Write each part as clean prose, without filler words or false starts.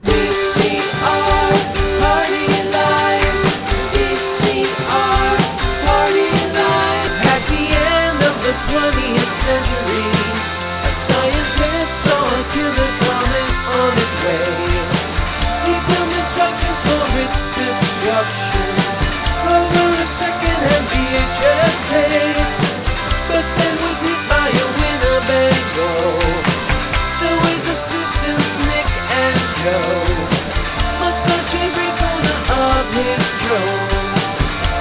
VCR Party Live. VCR Party Live. At the end of the 20th century, a scientist saw a killer comet on its way. He filmed instructions for its destruction over a second-hand VHS tape, but then was hit by a Winnebago. So his assistants Nick and Joe must search every corner of his drone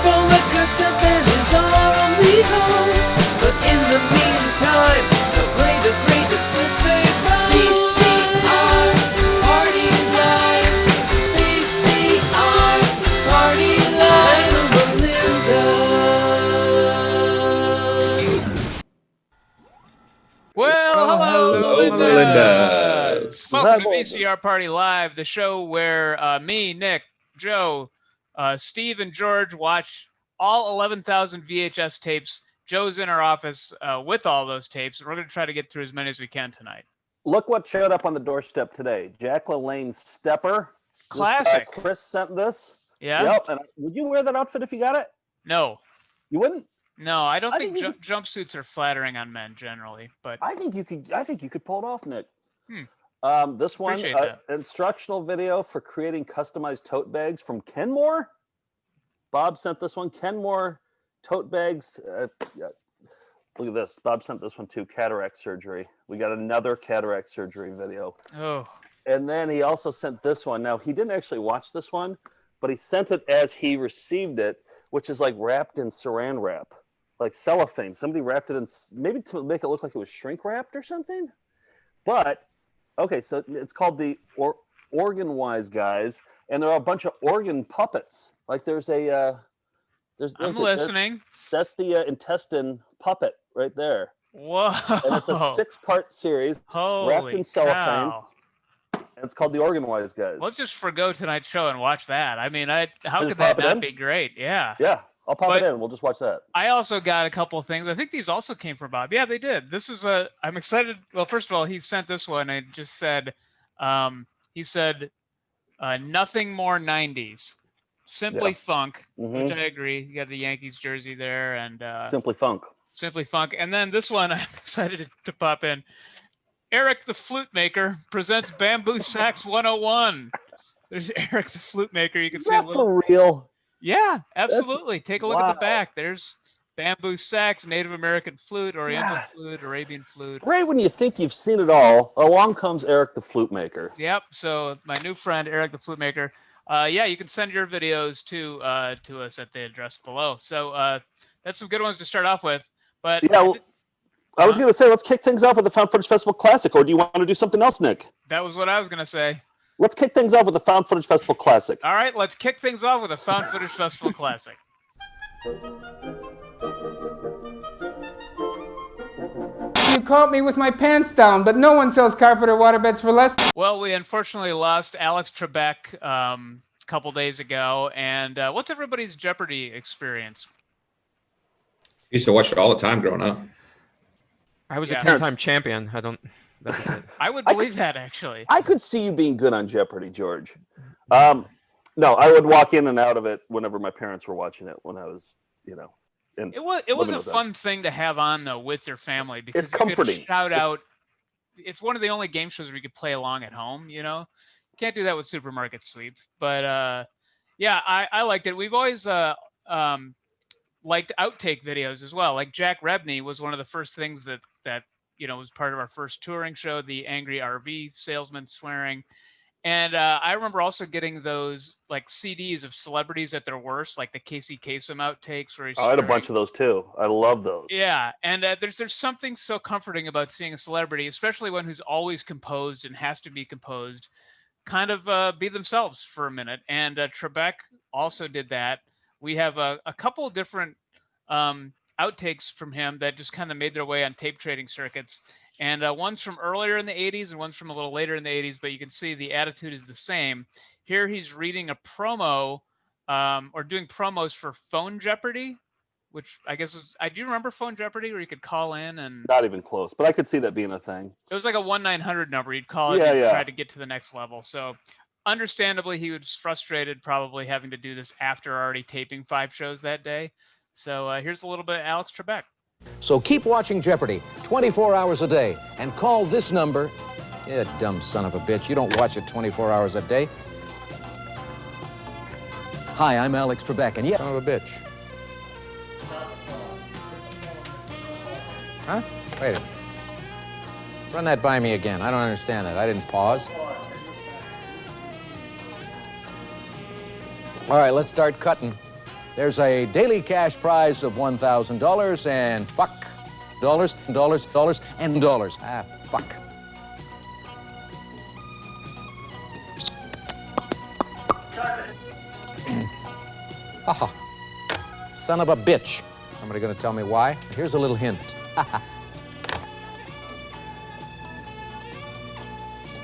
for the cassette that is our only home. But in the meantime, they'll play the greatest hits they found. VCR Party Live. VCR Party Live. Melinda's. Well, hello, Melinda. Welcome to VCR Party Live, the show where me, Nick, Joe, Steve, and George watch all 11,000 VHS tapes. Joe's in our office with all those tapes, and we're going to try to get through as many as we can tonight. Look what showed up on the doorstep today. Jack LaLanne Stepper. Classic. Chris sent this. Yeah? Yep. And would you wear that outfit if you got it? No. You wouldn't? No, I don't think jumpsuits are flattering on men generally, but I think you could pull it off, Nick. This one, Appreciate that. instructional video for creating customized tote bags from Kenmore. Bob sent this one. Kenmore tote bags. Look at this. Bob sent this one too. Cataract surgery. We got another cataract surgery video. Oh. And then he also sent this one. Now, he didn't actually watch this one, but he sent it as he received it, which is like wrapped in saran wrap, like cellophane. Somebody wrapped it in, maybe to make it look like it was shrink wrapped or something. But, okay, so it's called the Organ Wise Guys, and there are a bunch of organ puppets. Like there's a... I'm listening. That's the intestine puppet right there. Whoa. And it's a 6-part series wrapped in cellophane. Cow. And it's called the Organ Wise Guys. Let's just forgo tonight's show and watch that. I mean, how Just could that pop it not in? be great? Yeah. Yeah, I'll pop it in. We'll just watch that. I also got a couple of things. I think these also came from Bob. Yeah, they did. This is I'm excited. Well, first of all, he sent this one and just said, he said, nothing more 90s. Simply Funk, which I agree. You got the Yankees jersey there, and Simply Funk. Simply Funk. And then this one, I'm excited to pop in. Eric the Flute Maker presents Bamboo Sax 101. There's Eric the Flute Maker. You can see a little. For real? Yeah, absolutely. Take a look at the back. There's bamboo sax, Native American flute, Oriental flute, Arabian flute. Right when you think you've seen it all, along comes Eric the Flute Maker. Yep. So my new friend, Eric the Flute Maker. Yeah, you can send your videos to us at the address below. So that's some good ones to start off with. But yeah, I was going to say, let's kick things off with the Found Footage Festival Classic, or do you want to do something else, Nick? That was what I was going to say. Let's kick things off with the Found Footage Festival Classic. All right, let's kick things off with a Found Footage Festival Classic. You caught me with my pants down, but no one sells carpet or waterbeds for less. Well, we unfortunately lost Alex Trebek a couple days ago. And what's everybody's Jeopardy experience? I used to watch it all the time growing up. I was a 10-time champion. I don't. That was it. I would believe that, actually. I could see you being good on Jeopardy, George. No, I would walk in and out of it whenever my parents were watching it when I was, It was a fun thing to have on though with your family because it's comforting. You could shout out. It's one of the only game shows where you could play along at home. You can't do that with Supermarket Sweep. But yeah, I liked it. We've always liked outtake videos as well. Like Jack Rebney was one of the first things that was part of our first touring show, the angry RV salesman swearing. And I remember also getting those like CDs of celebrities at their worst, like the Casey Kasem outtakes. Where I had a bunch of those too. I love those. Yeah, and there's something so comforting about seeing a celebrity, especially one who's always composed and has to be composed, kind of be themselves for a minute. And Trebek also did that. We have a couple of different outtakes from him that just kind of made their way on tape trading circuits. And one's from earlier in the 80s and one's from a little later in the 80s, but you can see the attitude is the same. Here he's reading a promo or doing promos for Phone Jeopardy. which I guess was, I do remember Phone Jeopardy where you could call in and Not even close, but I could see that being a thing. it was like a 1-900 number. You'd call it Yeah, and yeah. try to get to the next level. So understandably, he was frustrated probably having to do this after already taping 5 shows that day. So here's a little bit of Alex Trebek. So keep watching Jeopardy 24 hours a day and call this number. You dumb son of a bitch. You don't watch it 24 hours a day. Hi, I'm Alex Trebek, and yeah. Son of a bitch. Huh? Wait a minute. Run that by me again. I don't understand that. I didn't pause. All right, let's start cutting. There's a daily cash prize of $1,000 and fuck. Dollars, dollars, dollars, and dollars. Ah, fuck. Haha. Son of a bitch. Somebody gonna tell me why? Here's a little hint.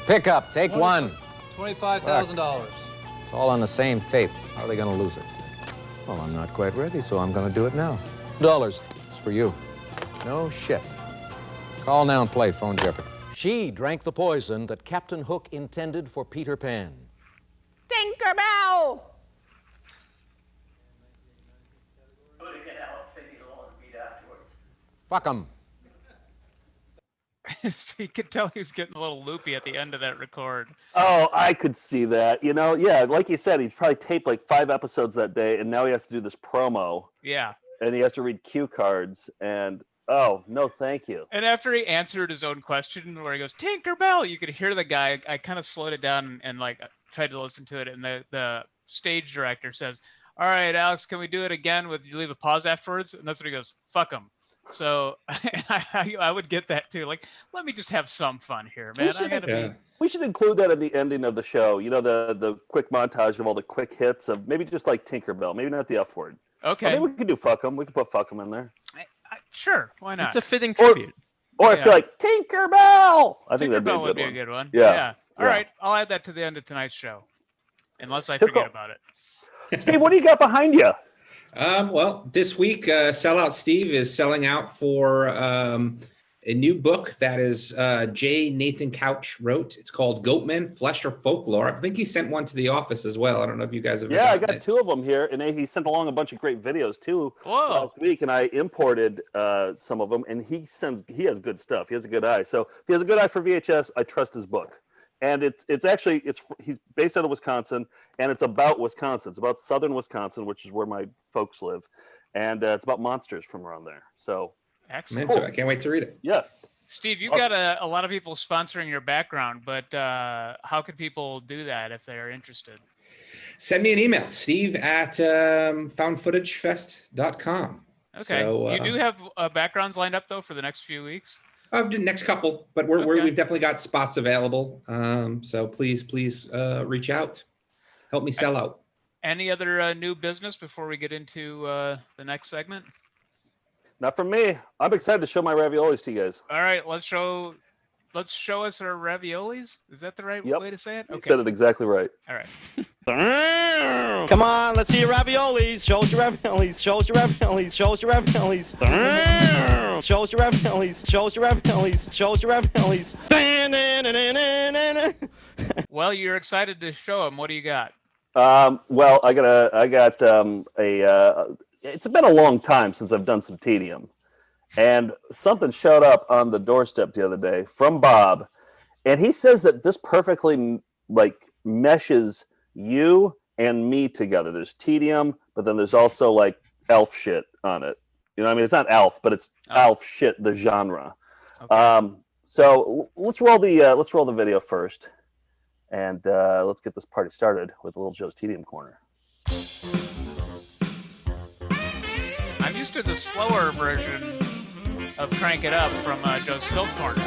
Pick up, take one. $25,000. It's all on the same tape. How are they gonna lose it? Well, I'm not quite ready, so I'm gonna do it now. Dollars. It's for you. No shit. Call now and play Phone Jeopardy. She drank the poison that Captain Hook intended for Peter Pan. Tinkerbell! Fuck 'em. So you could tell he was getting a little loopy at the end of that record. Oh, I could see that. You know, yeah, like you said, he probably taped like 5 episodes that day, and now he has to do this promo, Yeah. and he has to read cue cards, and oh, no, thank you. And after he answered his own question where he goes, Tinkerbell, you could hear the guy. I kind of slowed it down and like tried to listen to it. And the stage director says, all right, Alex, can we do it again with you leave a pause afterwards? And that's what he goes, fuck him. So I would get that too. Like, let me just have some fun here, man. We should include that at the ending of the show. You know, the quick montage of all the quick hits of maybe just like Tinkerbell, maybe not the F word. Okay. Or maybe we could do fuck 'em. We could put fuck 'em in there. Sure, why not? It's a fitting tribute. Or I feel like Tinkerbell. I think that'd be a Tinkerbell would good be one. a good one. Yeah. All right, I'll add that to the end of tonight's show, unless I forget about it. Steve, what do you got behind you? Well, this week, Sellout Steve is selling out for a new book that is J. Nathan Couch wrote. It's called Goatmen, Flesh or Folklore. I think he sent one to the office as well. I don't know if you guys have. Yeah, I got 2 of them here, and he sent along a bunch of great videos too last week, and I imported some of them. And he has good stuff. He has a good eye. So if he has a good eye for VHS, I trust his book. And he's based out of Wisconsin, and it's about Wisconsin. It's about southern Wisconsin, which is where my folks live, and it's about monsters from around there. So excellent. Cool. I can't wait to read it. Yes, Steve, you've got a lot of people sponsoring your background, but how could people do that if they're interested? Send me an email, Steve at foundfootagefest.com. Okay. So, you do have backgrounds lined up though for the next few weeks. Of the next couple, but we've definitely got spots available. So please reach out, help me sell out. Any other new business before we get into the next segment? Not from me. I'm excited to show my raviolis to you guys. All right, let's show us our raviolis. Is that the right way to say it? Okay. You said it exactly right. All right. Come on, let's see your raviolis. Show us your raviolis. Show us your raviolis. Show us your raviolis. Show us your raviolis. Show us your raviolis. Show us your raviolis. Well, you're excited to show them. What do you got? Well, I got it's been a long time since I've done some tedium, and something showed up on the doorstep the other day from Bob, and he says that this perfectly like meshes you and me together. There's tedium, but then there's also like elf shit on it. You know what I mean? It's not elf, but it's elf shit, the genre. Okay. So let's roll the video first, and let's get this party started with Little Joe's Tedium Corner. I'm used to the slower version of Crank It Up from Joe's Filth Corner.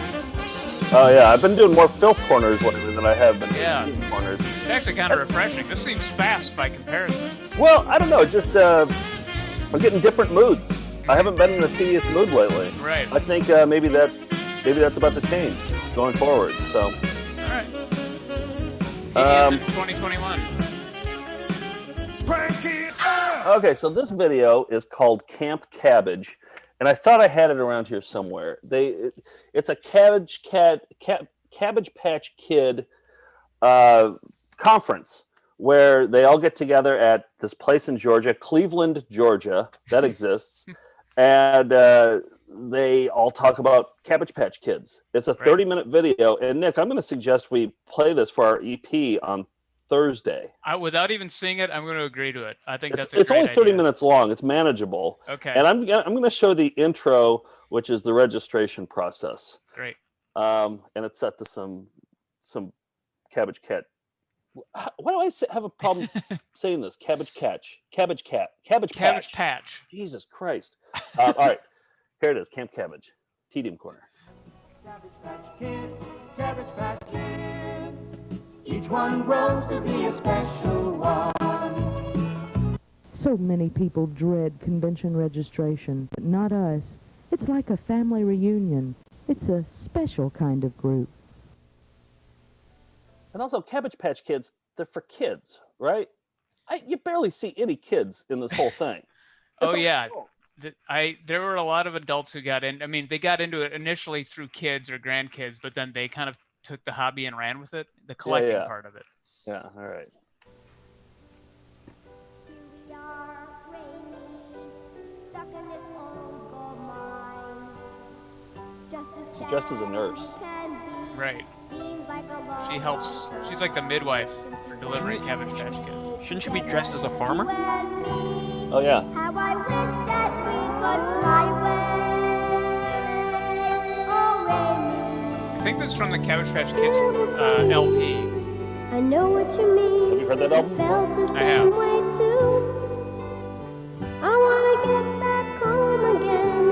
Oh yeah, I've been doing more filth corners lately than I have been doing tedium corners. It's actually kind of refreshing. This seems fast by comparison. Well, I don't know. Just I'm getting different moods. I haven't been in a tedious mood lately. Right. I think maybe that's about to change going forward. So. All right. 2021. Crank it up! Okay, so this video is called Camp Cabbage, and I thought I had it around here somewhere. It's a Cabbage Patch Kid conference where they all get together at this place in Georgia, Cleveland, Georgia, that exists, and they all talk about Cabbage Patch Kids. It's a 30-minute video, and Nick, I'm going to suggest we play this for our EP on Thursday. Without even seeing it, I'm going to agree to it. I think it's it's only 30 idea. minutes long. It's manageable. Okay. And I'm going to show the intro, which is the registration process. Great. And it's set to some Cabbage Cat. Why do I have a problem saying this? Cabbage Patch. Jesus Christ. All right. Here it is. Camp Cabbage. Tedium Corner. Cabbage Patch Kids. Cabbage Patch Kids. Each one grows to be a special one. So many people dread convention registration, but not us. It's like a family reunion. It's a special kind of group. And also, Cabbage Patch Kids, they're for kids, right? You barely see any kids in this whole thing. Oh, yeah. There were a lot of adults who got in. I mean, they got into it initially through kids or grandkids, but then they kind of took the hobby and ran with it, the collecting part of it. Yeah, all right. She's dressed as a nurse. Right. She helps. She's like the midwife for delivering Cabbage Patch Kids. Shouldn't she be dressed as a farmer? Oh, yeah. How I wish that we could fly away. I think this is from the Cabbage Patch Kids LP. I know what you mean. Have you heard that album? I have. I want to get back home again,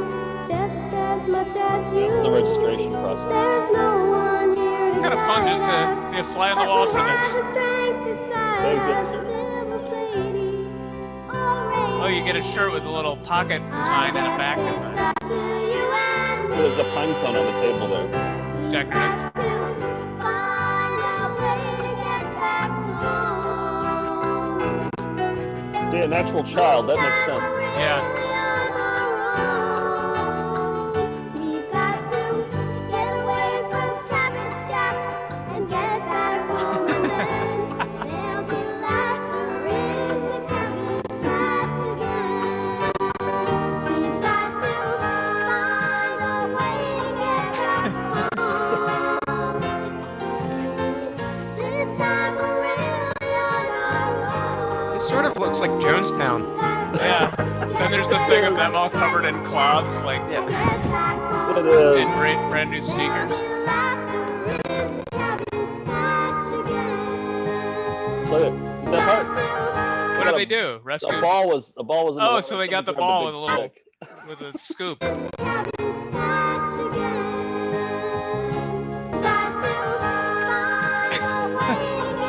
just as much as you. This is the registration process. There's no one here. It's kind of fun just to be a fly on the wall for this. Oh, you get a shirt with a little pocket design and a back design. There's the pine cone on the table there. Decorative. See, a natural child, that makes sense. Yeah. We've got to get away from Cabbage Jack and get back home, and then there'll be laughter in the Cabbage Patch again. We've got to find a way to get back home. This time we're really on our own. It sort of looks like Jonestown. Yeah. Then there's the thing of them all covered in cloths, like It is. in brand new sneakers. Look at that part. What do they do? Rescue? A ball was in the Oh, so they got the somebody ball grabbed with a big little, stick. with a scoop.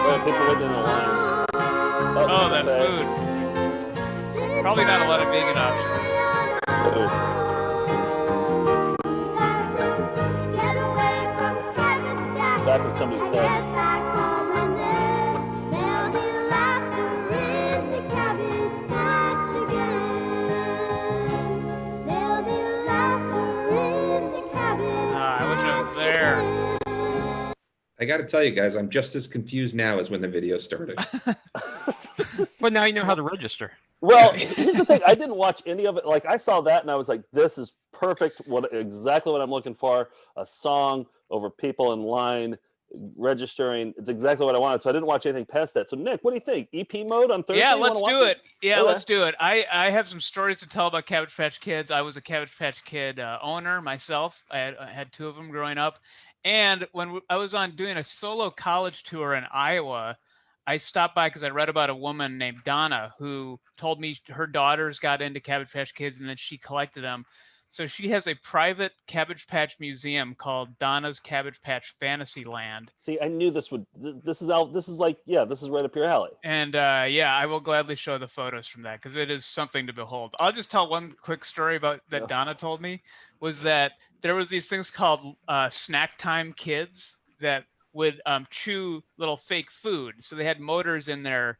Well, people waiting in a line. Oh, that food. Probably not a lot of vegan options. Food. Back with somebody's head. I wish I was there. I got to tell you guys, I'm just as confused now as when the video started. But now you know how to register. Well, here's the thing. I didn't watch any of it. Like, I saw that and I was like, this is perfect. Exactly what I'm looking for. A song over people in line registering. It's exactly what I wanted. So I didn't watch anything past that. So Nick, what do you think? EP mode on Thursday? Yeah, let's do it. Yeah, Okay. let's do it. I have some stories to tell about Cabbage Patch Kids. I was a Cabbage Patch Kid owner myself. I had two of them growing up. And when I was on doing a solo college tour in Iowa, I stopped by because I read about a woman named Donna who told me her daughters got into Cabbage Patch Kids and then she collected them. So she has a private Cabbage Patch museum called Donna's Cabbage Patch Fantasyland. See, I knew this would. This is like, yeah, this is right up your alley. And yeah, I will gladly show the photos from that because it is something to behold. I'll just tell one quick story about that Donna told me was that there was these things called snack time kids that would chew little fake food. So they had motors in their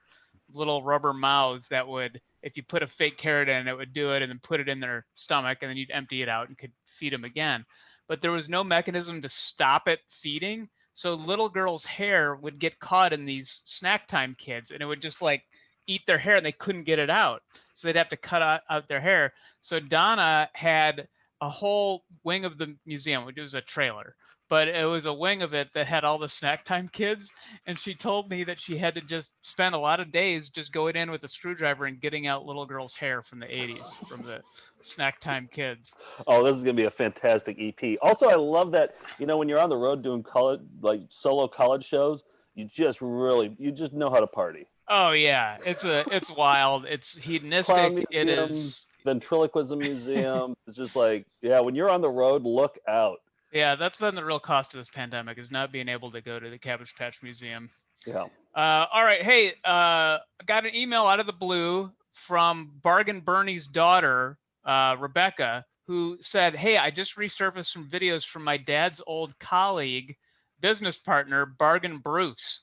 little rubber mouths that would if you put a fake carrot in, it would do it, and then put it in their stomach, and then you'd empty it out and could feed them again. But there was no mechanism to stop it feeding. So little girls' hair would get caught in these snack time kids, and it would just like eat their hair, and they couldn't get it out. So they'd have to cut out their hair. So Donna had a whole wing of the museum, which was a trailer, but it was a wing of it that had all the snack time kids. And she told me that she had to just spend a lot of days just going in with a screwdriver and getting out little girls' hair from the 80s, from the snack time kids. Oh, this is going to be a fantastic EP. Also, I love that, when you're on the road doing college, like solo college shows, you just know how to party. Oh yeah, it's wild. It's hedonistic. It is ventriloquism museum. It's just like, when you're on the road, look out. Yeah, that's been the real cost of this pandemic, is not being able to go to the Cabbage Patch Museum. Yeah. All right. Hey, got an email out of the blue from Bargain Bernie's daughter, Rebecca, who said, "Hey, I just resurfaced some videos from my dad's old colleague, business partner, Bargain Bruce."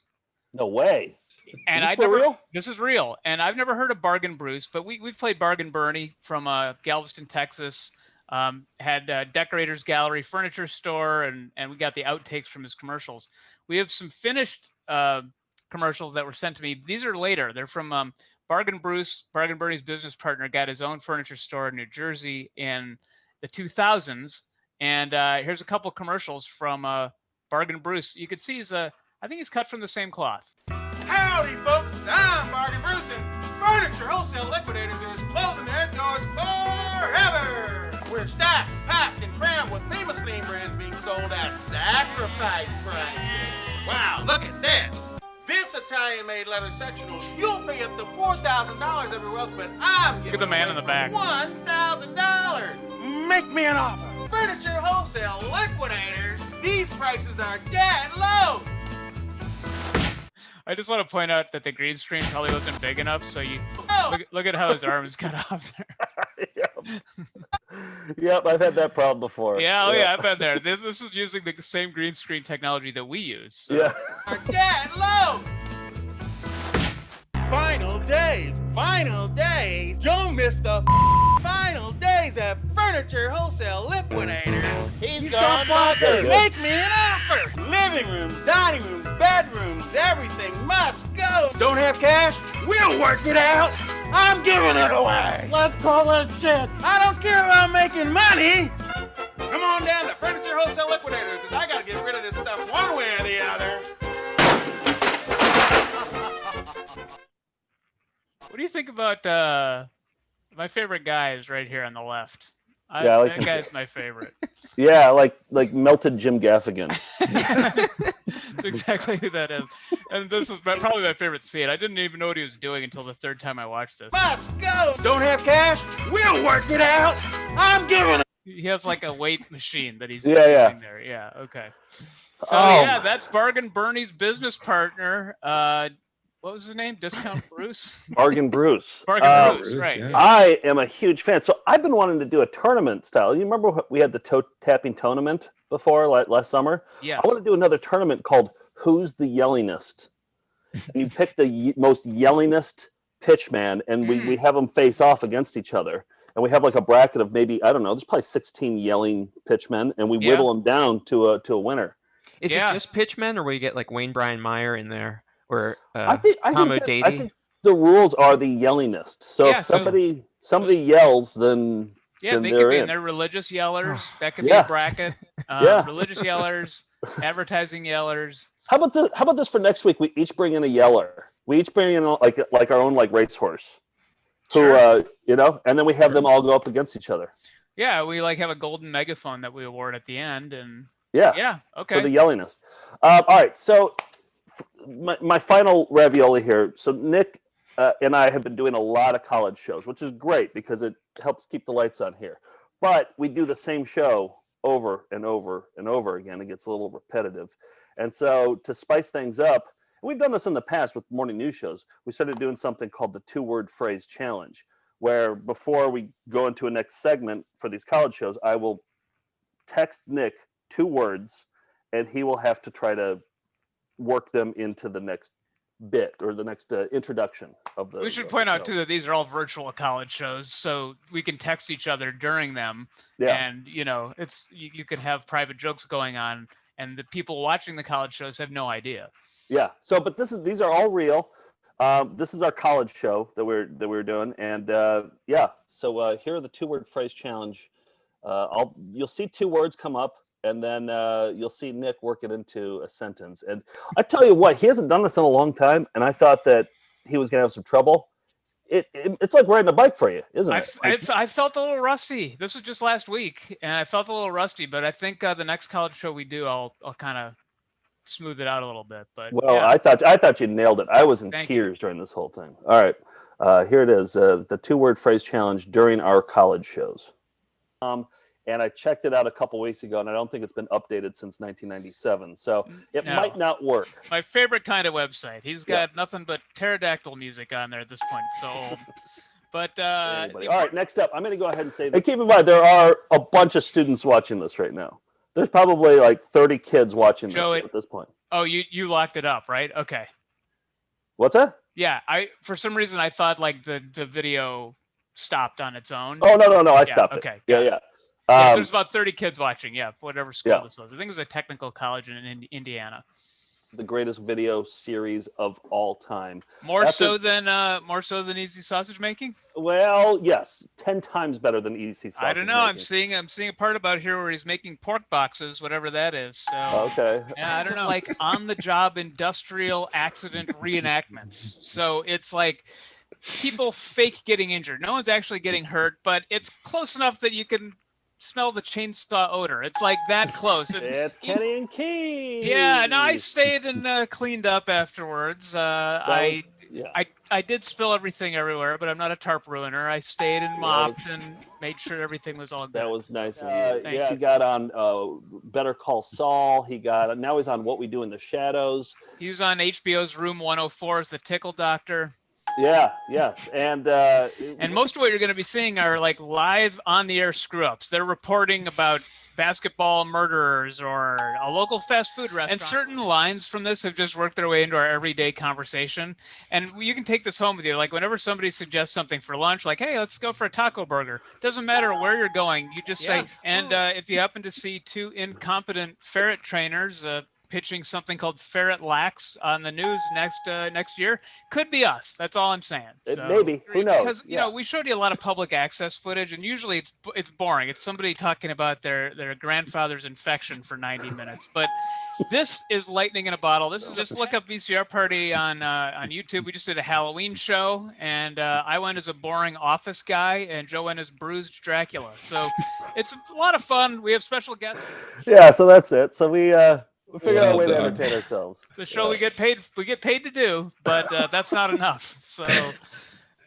No way. And real? This is real. And I've never heard of Bargain Bruce, but we've played Bargain Bernie from Galveston, Texas. Had Decorators Gallery furniture store, and we got the outtakes from his commercials. We have some finished commercials that were sent to me. These are later. They're from Bargain Bruce. Bargain Bernie's business partner got his own furniture store in New Jersey in the 2000s. And here's a couple commercials from Bargain Bruce. You can see I think he's cut from the same cloth. Howdy, folks. I'm Bargain Bruce, and Furniture Wholesale Liquidators is closing their doors forever. We're stacked, packed, and crammed with famous name brands being sold at sacrifice prices. Wow, look at this. This Italian-made leather sectional, you'll pay up to $4,000 everywhere else, but I'm giving Look at the man in the back. $1,000. Make me an offer. Furniture Wholesale Liquidators. These prices are dead low. I just want to point out that the green screen probably wasn't big enough, so you look at how his arm is cut off there. Yep, I've had that problem before. Yeah, I've been there. This is using the same green screen technology that we use. So. Yeah. Dead low. Final days. Don't miss the final days at Furniture Wholesale Liquidators. He's gone bonkers. Make me an offer. Living rooms, dining rooms, bedrooms, everything must go. Don't have cash? We'll work it out. I'm giving it away. Let's call this shit. I don't care about making money. Come on down to Furniture Wholesale Liquidators, because I got to get rid of this stuff one way or the other. What do you think about my favorite guy is right here on the left? That guy's my favorite. Yeah, like melted Jim Gaffigan. That's exactly who that is. And this is probably my favorite scene. I didn't even know what he was doing until the third time I watched this. Let's go. Don't have cash? We'll work it out. I'm giving it. He has like a weight machine that he's using there. Yeah, okay. So that's Bargain Bernie's business partner. What was his name? Discount Bruce? Bargain Bruce. Bargain Bruce, right. Yeah. I am a huge fan. So I've been wanting to do a tournament style. You remember we had the toe tapping tournament before last summer? Yes. I want to do another tournament called Who's the Yellingest? And you pick the most yellingest pitchman, and we have them face off against each other. And we have like a bracket of maybe, I don't know, there's probably 16 yelling pitchmen, and we whittle them down to a winner. Is it just pitchmen, or will you get like Wayne Bryan Meyer in there? Or I think the rules are the yellingest. So if somebody yells, then they they're could be in. They're religious yellers. That could be a bracket. Religious yellers, advertising yellers. How about this for next week? We each bring in a yeller. We each bring in like our own racehorse, who and then we have them all go up against each other. Yeah, we have a golden megaphone that we award at the end, and okay, for the yellingest. All right, so. My final ravioli here. So Nick and I have been doing a lot of college shows, which is great because it helps keep the lights on here. But we do the same show over and over and over again. It gets a little repetitive. And so to spice things up, and we've done this in the past with morning news shows, we started doing something called the 2-word phrase challenge, where before we go into a next segment for these college shows, I will text Nick 2 words, and he will have to try to work them into the next bit or the next introduction of the. We should point out too that these are all virtual college shows, so we can text each other during them. Yeah. And it's you can have private jokes going on, and the people watching the college shows have no idea. Yeah. So, but these are all real. This is our college show that we're doing, and yeah. So here are the 2-word phrase challenge. You'll see 2 words come up, and then you'll see Nick work it into a sentence. And I tell you what, he hasn't done this in a long time, and I thought that he was gonna have some trouble. It's like riding a bike for you, isn't it? I felt a little rusty. This was just last week, and I felt a little rusty. But I think the next college show we do, I'll kind of smooth it out a little bit. But well, yeah. I thought you nailed it. I was in tears during this whole thing. All right, here it is. The 2-word phrase challenge during our college shows. And I checked it out a couple weeks ago, and I don't think it's been updated since 1997. So it might not work. My favorite kind of website. He's got nothing but pterodactyl music on there at this point. So old. But all right, next up, I'm going to go ahead and say this. Hey, keep in mind, there are a bunch of students watching this right now. There's probably like 30 kids watching this at this point. Oh, you locked it up, right? Okay. What's that? Yeah, for some reason I thought like the video stopped on its own. Oh no, I stopped it. Okay. Yeah. There's about 30 kids watching. Yeah, whatever school this was. I think it was a technical college in Indiana. The greatest video series of all time. More so than Easy Sausage Making? Well, yes, 10 times better than Easy Sausage. I don't know. Making. I'm seeing a part about here where he's making pork boxes, whatever that is. So okay. Yeah, I don't know. Like on the job industrial accident reenactments. So it's like people fake getting injured. No one's actually getting hurt, but it's close enough that you can smell the chainsaw odor. It's like that close. It's Kenny and Keith. Yeah, no, I stayed and cleaned up afterwards. I did spill everything everywhere, but I'm not a tarp ruiner. I stayed and mopped and made sure everything was all good. That was nice. He got on Better Call Saul. Now he's on What We Do in the Shadows. He was on HBO's Room 104 as the Tickle Doctor. Yeah, and most of what you're going to be seeing are like live on the air screw ups. They're reporting about basketball murderers or a local fast food restaurant. And certain lines from this have just worked their way into our everyday conversation. And you can take this home with you. Like whenever somebody suggests something for lunch, like, hey, let's go for a taco burger. Doesn't matter where you're going. You just say, and if you happen to see 2 incompetent ferret trainers pitching something called Ferret Lax on the news next year, could be us. That's all I'm saying. Maybe. Who knows? Because you know, we showed you a lot of public access footage, and usually it's boring. It's somebody talking about their grandfather's infection for 90 minutes. But this is lightning in a bottle. This is just look up VCR Party on YouTube. We just did a Halloween show, and I went as a boring office guy, and Joe went as bruised Dracula. So it's a lot of fun. We have special guests. Yeah, so that's it. So we figure out a way to entertain ourselves. The show we get paid to do, but that's not enough. So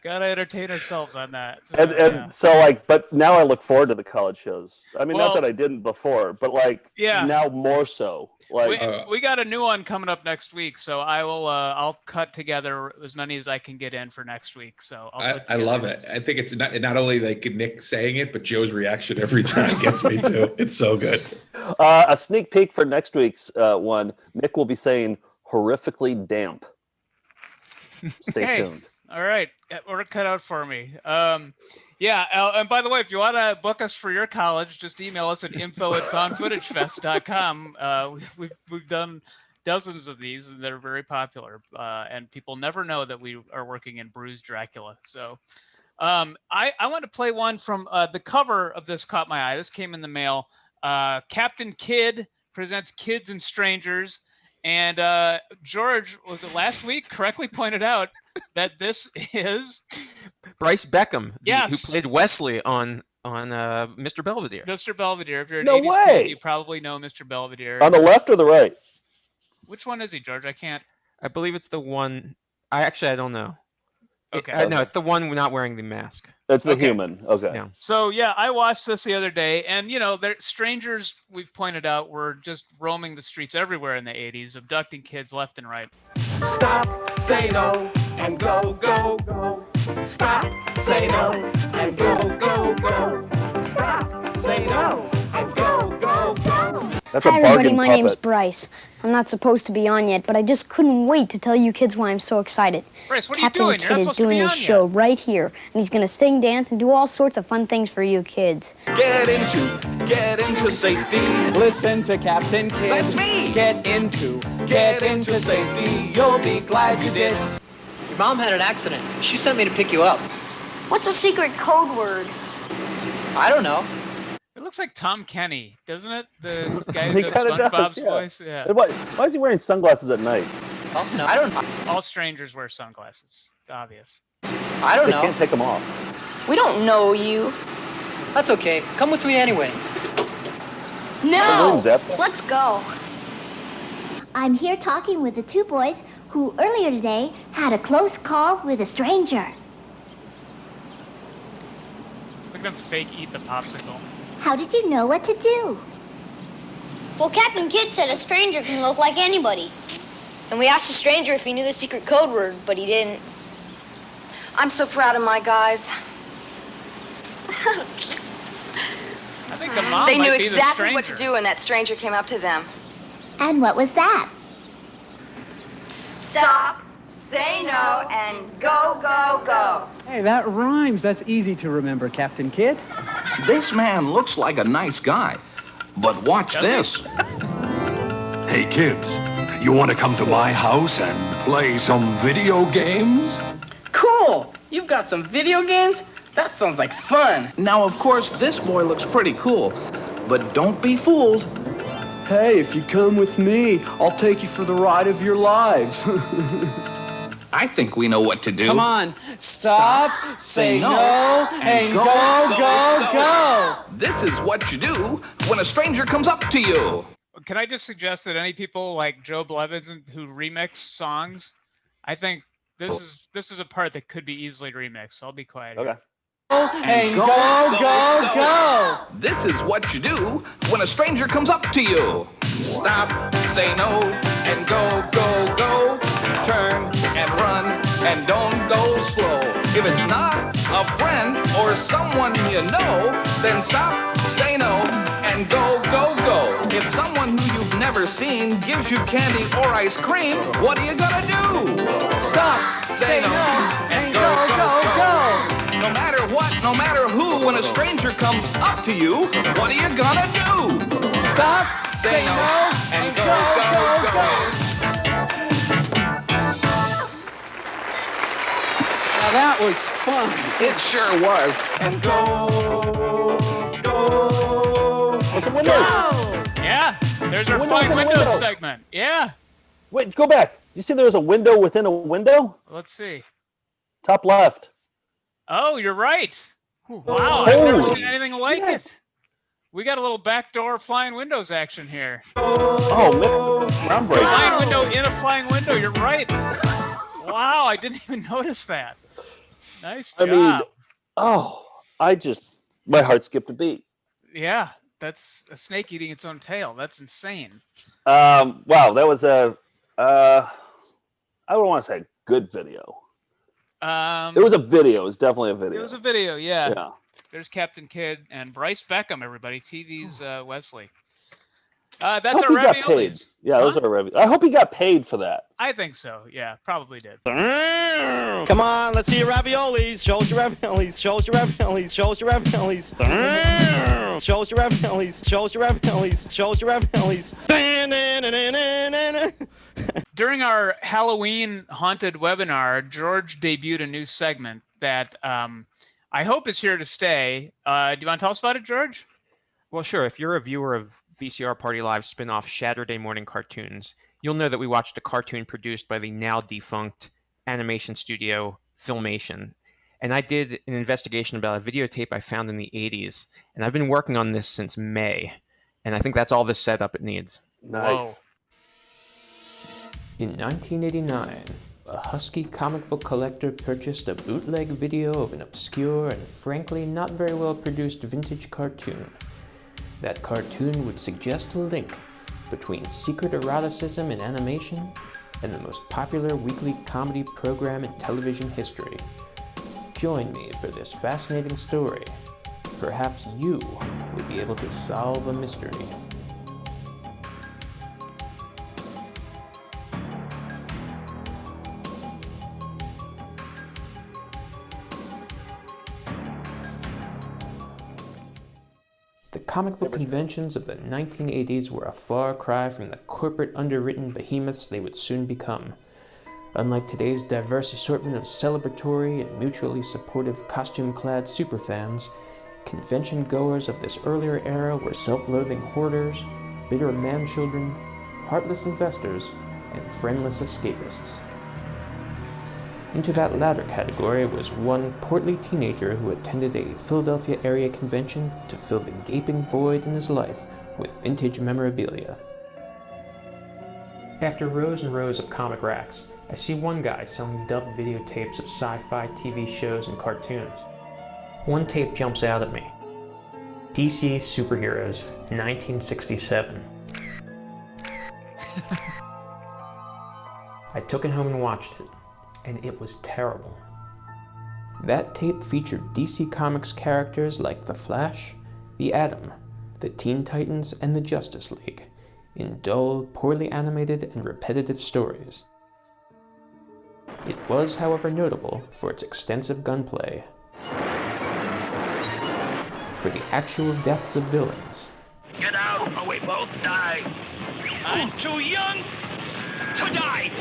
gotta entertain ourselves on that. So, so but now I look forward to the college shows. I mean, not that I didn't before, but now more so. We got a new one coming up next week, so I'll cut together as many as I can get in for next week. So I love it. I think it's not only like Nick saying it, but Joe's reaction every time gets me too. It's so good. A sneak peek for next week's one. Nick will be saying horrifically damp. Stay tuned. All right, work cut out for me. And by the way, if you want to book us for your college, just email us at info@foundfootagefest.com. We've done dozens of these, and they're very popular. And people never know that we are working in Bruised Dracula. So I want to play one from the cover of this caught my eye. This came in the mail. Captain Kidd presents Kids and Strangers. And George, was it last week, correctly pointed out that this is Bryce Beckham, yes, who played Wesley on Mr. Belvedere. Mr. Belvedere. If you're an No 80s way. kid, you probably know Mr. Belvedere. On the left or the right? Which one is he, George? I can't. I believe it's the one. I don't know. Okay. No, it's the one not wearing the mask. That's the human. Okay. Yeah. So I watched this the other day, and strangers, we've pointed out, were just roaming the streets everywhere in the 80s, abducting kids left and right. Stop, say no, and go, go, go. Stop, say no, and go, go, go. Stop, say no, and go, go, go. That's Hi a everybody, bargain my puppet. name's Bryce. I'm not supposed to be on yet, but I just couldn't wait to tell you kids why I'm so excited. Bryce, what Captain are you doing? You're not Kidd is supposed to doing be his on show yet. right here, and he's gonna sing, dance, and do all sorts of fun things for you kids. Get into safety. Listen to Captain Kidd. That's me. Get into safety. You'll be glad you did. Your mom had an accident. She sent me to pick you up. What's the secret code word? I don't know. It looks like Tom Kenny, doesn't it? The guy He who does kinda does, SpongeBob's yeah. voice. Yeah. And why is he wearing sunglasses at night? Oh, no, I don't know. All strangers wear sunglasses. It's obvious. I don't They know. can't take them off. We don't know you. That's okay. Come with me anyway. No! Zep. Let's go. I'm here talking with the two boys who earlier today had a close call with a stranger. Look at him fake eat the popsicle. How did you know what to do? Well, Captain Kidd said a stranger can look like anybody. And we asked the stranger if he knew the secret code word, but he didn't. I'm so proud of my guys. I think the mom They might knew be the exactly stranger. what to do when that stranger came up to them. And what was that? Stop, say no, and go, go, go. Hey, that rhymes. That's easy to remember, Captain Kidd. This man looks like a nice guy, but watch this. Hey kids, you want to come to my house and play some video games? Cool! You've got some video games? That sounds like fun. Now, of course, this boy looks pretty cool, but don't be fooled. Hey, if you come with me, I'll take you for the ride of your lives. I think we know what to do. Come on. Stop, say no, and go, go, go. This is what you do when a stranger comes up to you. Can I just suggest that any people like Joe Blevins who remix songs, I think this is a part that could be easily remixed. So I'll be quiet. Okay. And go, go, go. This is what you do when a stranger comes up to you. Stop, say no, and go, go, go. Turn and run, and don't go slow. If it's not a friend or someone you know, then stop, say no, and go, go, go. If someone who you've never seen gives you candy or ice cream, what are you gonna do? Stop, say no, and go, go, go. No matter what, no matter who, when a stranger comes up to you, what are you gonna do? Stop, say no, and go, go, go. Now that was fun. It sure was. And go, go. Oh, some windows. Yeah, there's our Window flying within a windows window. segment. Yeah. Wait, go back. You see there's a window within a window? Let's see. Top left. Oh, you're right. Wow, I've never Holy seen anything like it. We got a little backdoor flying windows action here. Oh, groundbreaking. Flying window in a flying window. You're right. Wow, I didn't even notice that. Nice job. I mean, my heart skipped a beat. Yeah, that's a snake eating its own tail. That's insane. Wow, that was I don't want to say good video. It was a video. It was definitely a video. It was a video, yeah. Yeah. There's Captain Kidd and Bryce Beckham, everybody. TV's Wesley. I That's hope our he got paid. raviolis. Yeah, those are raviolis. I hope he got paid for that. I think so. Yeah, probably did. Come on, let's see your raviolis. Show us your raviolis. Show us your raviolis. Show us your raviolis. Show us your raviolis. Show us your raviolis. Show us your raviolis. During our Halloween haunted webinar, George debuted a new segment that I hope is here to stay. Do you want to tell us about it, George? Well, sure. If you're a viewer of VCR Party Live spin-off Saturday Morning Cartoons, you'll know that we watched a cartoon produced by the now defunct animation studio Filmation. And I did an investigation about a videotape I found in the 80s, and I've been working on this since May. And I think that's all the setup it needs. Nice. Whoa. In 1989, a husky comic book collector purchased a bootleg video of an obscure and frankly not very well produced vintage cartoon. That cartoon would suggest a link between secret eroticism in animation and the most popular weekly comedy program in television history. Join me for this fascinating story. Perhaps you will be able to solve a mystery. comic book conventions of the 1980s were a far cry from the corporate underwritten behemoths they would soon become. Unlike today's diverse assortment of celebratory and mutually supportive costume-clad superfans, convention goers of this earlier era were self-loathing hoarders, bitter man-children, heartless investors, and friendless escapists. Into that latter category was one portly teenager who attended a Philadelphia area convention to fill the gaping void in his life with vintage memorabilia. After rows and rows of comic racks, I see one guy selling dubbed videotapes of sci-fi TV shows and cartoons. One tape jumps out at me. DC Superheroes, 1967. I took it home and watched it, and it was terrible. That tape featured DC Comics characters like The Flash, The Atom, the Teen Titans, and the Justice League, in dull, poorly animated, and repetitive stories. It was, however, notable for its extensive gunplay, for the actual deaths of villains, Get out or we both die. I'm too young to die.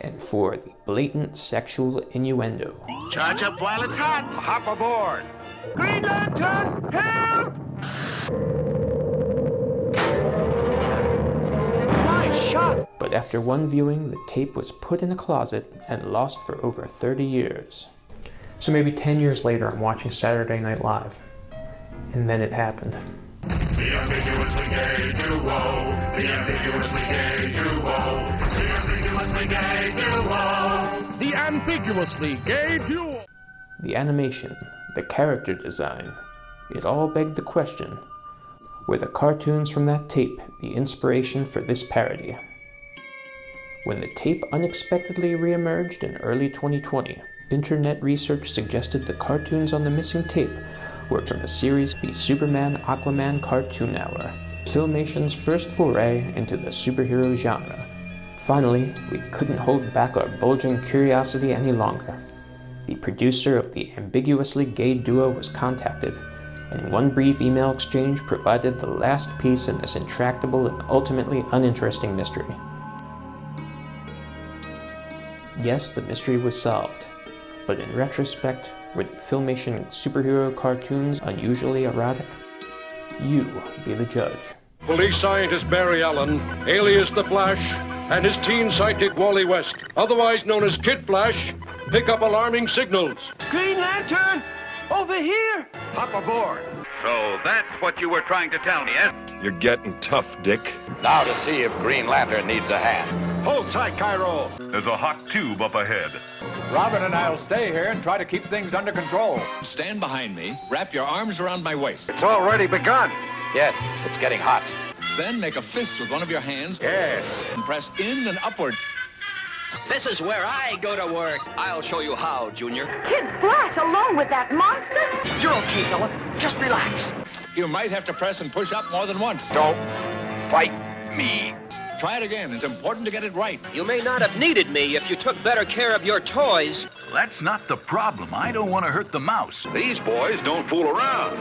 and for the blatant sexual innuendo. Charge up while it's hot. Hop aboard. Green Lantern, help! Nice shot! But after one viewing, the tape was put in a closet and lost for over 30 years. So maybe 10 years later, I'm watching Saturday Night Live. And then it happened. The ambiguously gay duo. The ambiguously gay duo. The ambiguously gay duo. The ambiguously gay duo. The animation, the character design, it all begged the question, were the cartoons from that tape the inspiration for this parody? When the tape unexpectedly reemerged in early 2020, internet research suggested the cartoons on the missing tape were from a series, the Superman Aquaman Cartoon Hour, Filmation's first foray into the superhero genre. Finally, we couldn't hold back our bulging curiosity any longer. The producer of the ambiguously gay duo was contacted, and one brief email exchange provided the last piece in this intractable and ultimately uninteresting mystery. Yes, the mystery was solved, but in retrospect, were the Filmation superhero cartoons unusually erotic? You be the judge. Police scientist Barry Allen, alias The Flash, and his teen sidekick Wally West, otherwise known as Kid Flash, pick up alarming signals. Green Lantern, over here. Hop aboard. So that's what you were trying to tell me, eh? You're getting tough, Dick. Now to see if Green Lantern needs a hand. Hold tight, Cairo. There's a hot tube up ahead. Robin and I'll stay here and try to keep things under control. Stand behind me, wrap your arms around my waist. It's already begun. Yes, it's getting hot. Then make a fist with one of your hands. Yes. And press in and upward. This is where I go to work. I'll show you how, Junior. Kid Flash alone with that monster? You're okay, fella. Just relax. You might have to press and push up more than once. Don't fight me. Try it again. It's important to get it right. You may not have needed me if you took better care of your toys. That's not the problem. I don't want to hurt the mouse. These boys don't fool around.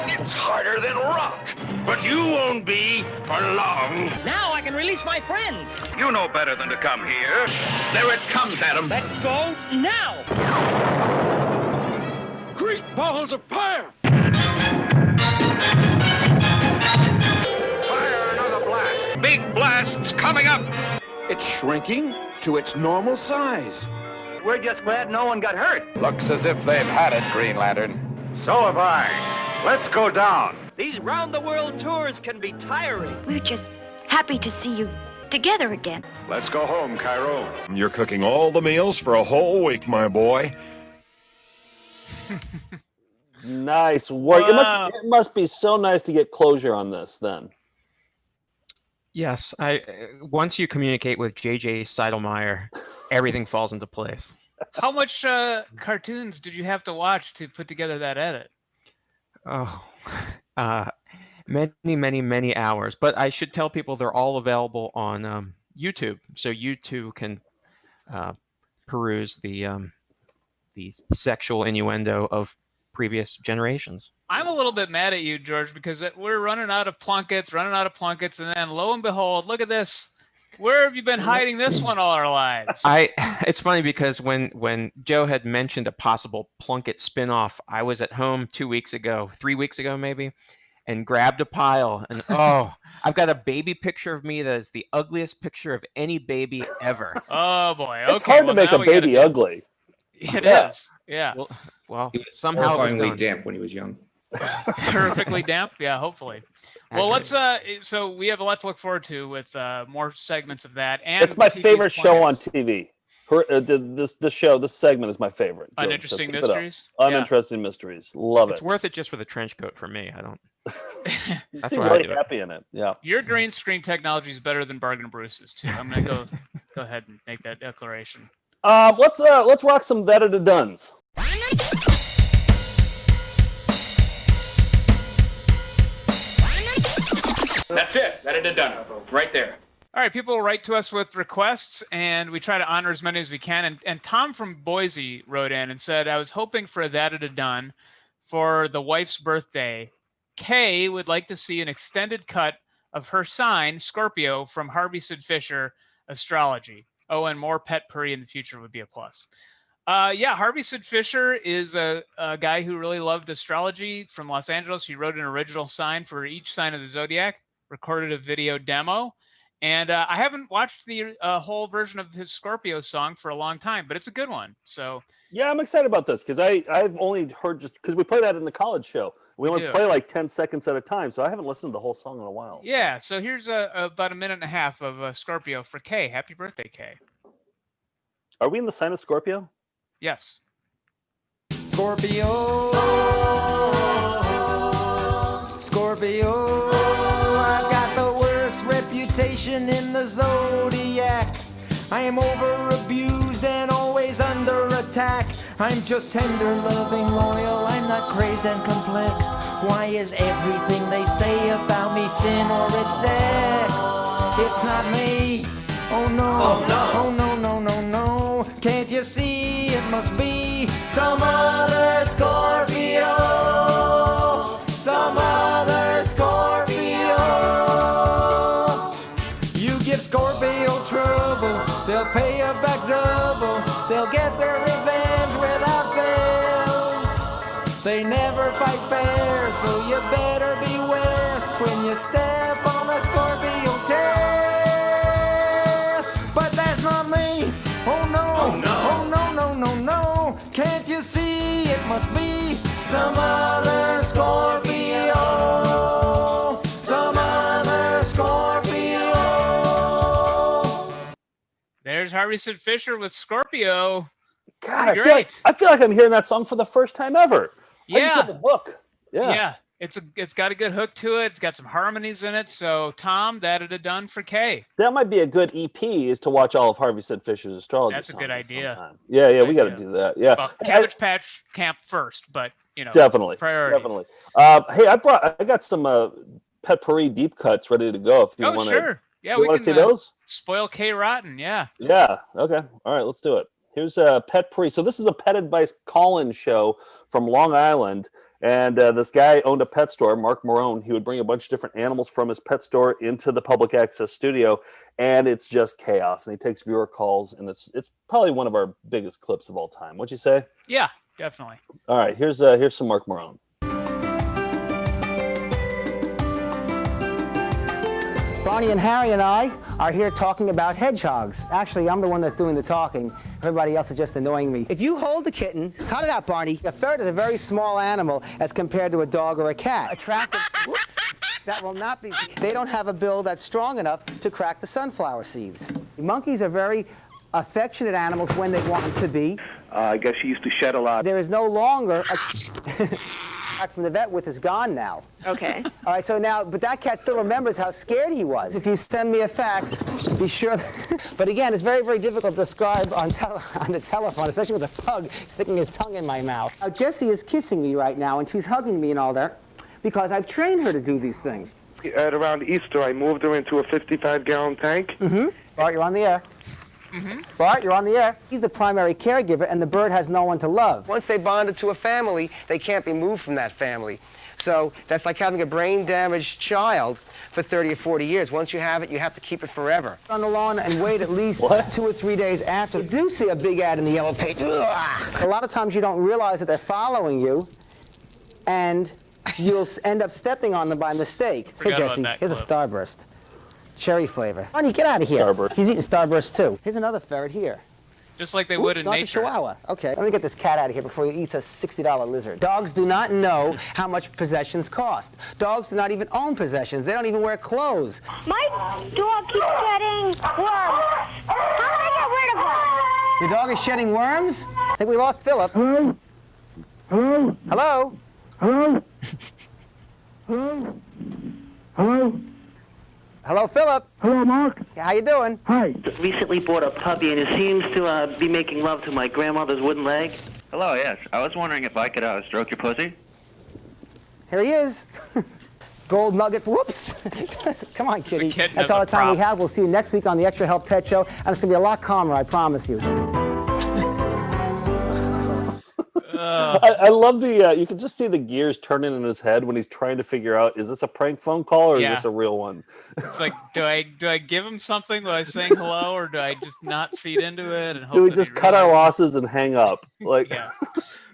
It's harder than rock. But you won't be for long. Now I can release my friends. You know better than to come here. There it comes, Adam. Let go now. Great balls of fire! Fire another blast. Big blasts coming up. It's shrinking to its normal size. We're just glad no one got hurt. Looks as if they've had it, Green Lantern. So have I. Let's go down. These round-the-world tours can be tiring. We're just happy to see you together again. Let's go home, Cairo. You're cooking all the meals for a whole week, my boy. Nice work. It must be so nice to get closure on this then. Yes, once you communicate with J.J. Seidelmeyer, everything falls into place. How much cartoons did you have to watch to put together that edit? Oh, many hours. But I should tell people they're all available on YouTube, so you too can peruse the sexual innuendo of previous generations. I'm a little bit mad at you, George, because we're running out of plunkets, and then lo and behold, look at this. Where have you been hiding this one all our lives? It's funny because when Joe had mentioned a possible Plunkett spinoff, I was at home 3 weeks ago maybe, and grabbed a pile, and I've got a baby picture of me that is the ugliest picture of any baby ever. Oh boy, okay. It's hard to make a baby ugly. It is, yeah. Well, somehow it was horrifyingly done. damp when he was young. Perfectly damp, yeah. Hopefully. Well, let's. So we have a lot to look forward to with more segments of that. And it's my TV's favorite show on plans. TV. This segment is my favorite. George, Uninteresting so keep it up. mysteries. Uninteresting mysteries. Love it. It's worth it just for the trench coat for me. I don't. You That's seem why I really do it. happy in it. Yeah. Your green screen technology is better than Bargain Bruce's too. I'm gonna go ahead and make that declaration. Let's rock some That It Done's. That's it. That it done. Right there. All right, people write to us with requests, and we try to honor as many as we can. And Tom from Boise wrote in and said, I was hoping for a That It Done for the wife's birthday. Kay would like to see an extended cut of her sign, Scorpio, from Harvey Sid Fisher Astrology. Oh, and more pet purry in the future would be a plus. Yeah, Harvey Sid Fisher is a guy who really loved astrology from Los Angeles. He wrote an original sign for each sign of the zodiac, recorded a video demo, and I haven't watched the whole version of his Scorpio song for a long time, but it's a good one. So yeah, I'm excited about this because I've only heard just because we play that in the college show. We only play like 10 seconds at a time, so I haven't listened to the whole song in a while. Yeah, so here's about a minute and a half of Scorpio for Kay. Happy birthday, Kay. Are we in the sign of Scorpio? Yes. Scorpio, Scorpio, I've got the worst reputation in the zodiac. I am over-abused and always under attack. I'm just tender, loving, loyal, I'm not crazed and complex. Why is everything they say about me sin or it's sex? It's not me, oh no, oh no, no, no, no. Can't you see it must be some other Scorpio? Some other Scorpio. You give Scorpio trouble, they'll pay you back double. They'll get their revenge without fail. They never fight fair, so you better beware when you step on a Scorpio tail. But that's not me, oh no, oh no, no, no, no. Can't you see it must be some other Scorpio? Some other Scorpio. There's Harvey Sid Fisher with Scorpio. God, I feel like I'm hearing that song for the first time ever. I just Yeah. get the hook. Yeah. It's got a good hook to it. It's got some harmonies in it. So Tom, That It Done for Kay. That might be a good EP is to watch all of Harvey Sid Fisher's astrology. That's a good idea. Yeah, we got to do that. Yeah. Well, Cabbage Patch Camp first, but you know, definitely. priorities. Definitely. Hey, I got some Pet Puri deep cuts ready to go. If you want to, sure. Yeah, we want can to see those. Spoil Kay Rotten. Yeah. Yeah. Okay. All right. Let's do it. Here's Pet Puri. So this is a pet advice call-in show from Long Island. And this guy owned a pet store, Mark Morone. He would bring a bunch of different animals from his pet store into the public access studio, and it's just chaos. And he takes viewer calls, and it's probably one of our biggest clips of all time. What'd you say? Yeah, definitely. All right, here's some Mark Morone. Bonnie and Harry and I are here talking about hedgehogs. Actually, I'm the one that's doing the talking. Everybody else is just annoying me. If you hold the kitten, cut it out, Barney. A ferret is a very small animal as compared to a dog or a cat. Attractive, whoops, that will not be, they don't have a bill that's strong enough to crack the sunflower seeds. Monkeys are very affectionate animals when they want to be. I guess she used to shed a lot. There is no longer a... from the vet with is gone now. Okay. All right, so now, but that cat still remembers how scared he was. If you send me a fax, be sure. But again, it's very, very difficult to describe on the telephone, especially with a pug sticking his tongue in my mouth. Now, Jessie is kissing me right now, and she's hugging me and all that, because I've trained her to do these things. At around Easter, I moved her into a 55-gallon tank. Mm-hmm. All right, you're on the air. Bart, you're on the air. He's the primary caregiver, and the bird has no one to love. Once they bonded to a family, they can't be moved from that family. So that's like having a brain-damaged child for 30 or 40 years. Once you have it, you have to keep it forever. On the lawn and wait at least 2 or 3 days after. You do see a big ad in the yellow page. Ugh. A lot of times you don't realize that they're following you, and you'll end up stepping on them by mistake. Hey, Jesse, here's a Starburst. Cherry flavor. Honey, get out of here. Starburst. He's eating Starburst, too. Here's another ferret here. Just like they would in not nature. A Chihuahua. Okay, let me get this cat out of here before he eats a $60 lizard. Dogs do not know how much possessions cost. Dogs do not even own possessions. They don't even wear clothes. My dog keeps getting worms. How do I get rid of them? Your dog is shedding worms? I think we lost Philip. Hello? Hello? Hello? Hello? Hello? Hello? Hello, Philip. Hello, Mark. How you doing? Hi. Recently bought a puppy, and it seems to be making love to my grandmother's wooden leg. Hello, yes. I was wondering if I could stroke your pussy. Here he is. Gold nugget. Whoops. Come on, kitty. kitten That's as all a the time we prop. have. We'll see you next week on the Extra Help Pet Show, and it's going to be a lot calmer, I promise you. I love the, you can just see the gears turning in his head when he's trying to figure out, is this a prank phone call or is this a real one? It's like, do I give him something by saying hello, or do I just not feed into it and hope Do we that just he cut really- our losses and hang up? Like, Yeah.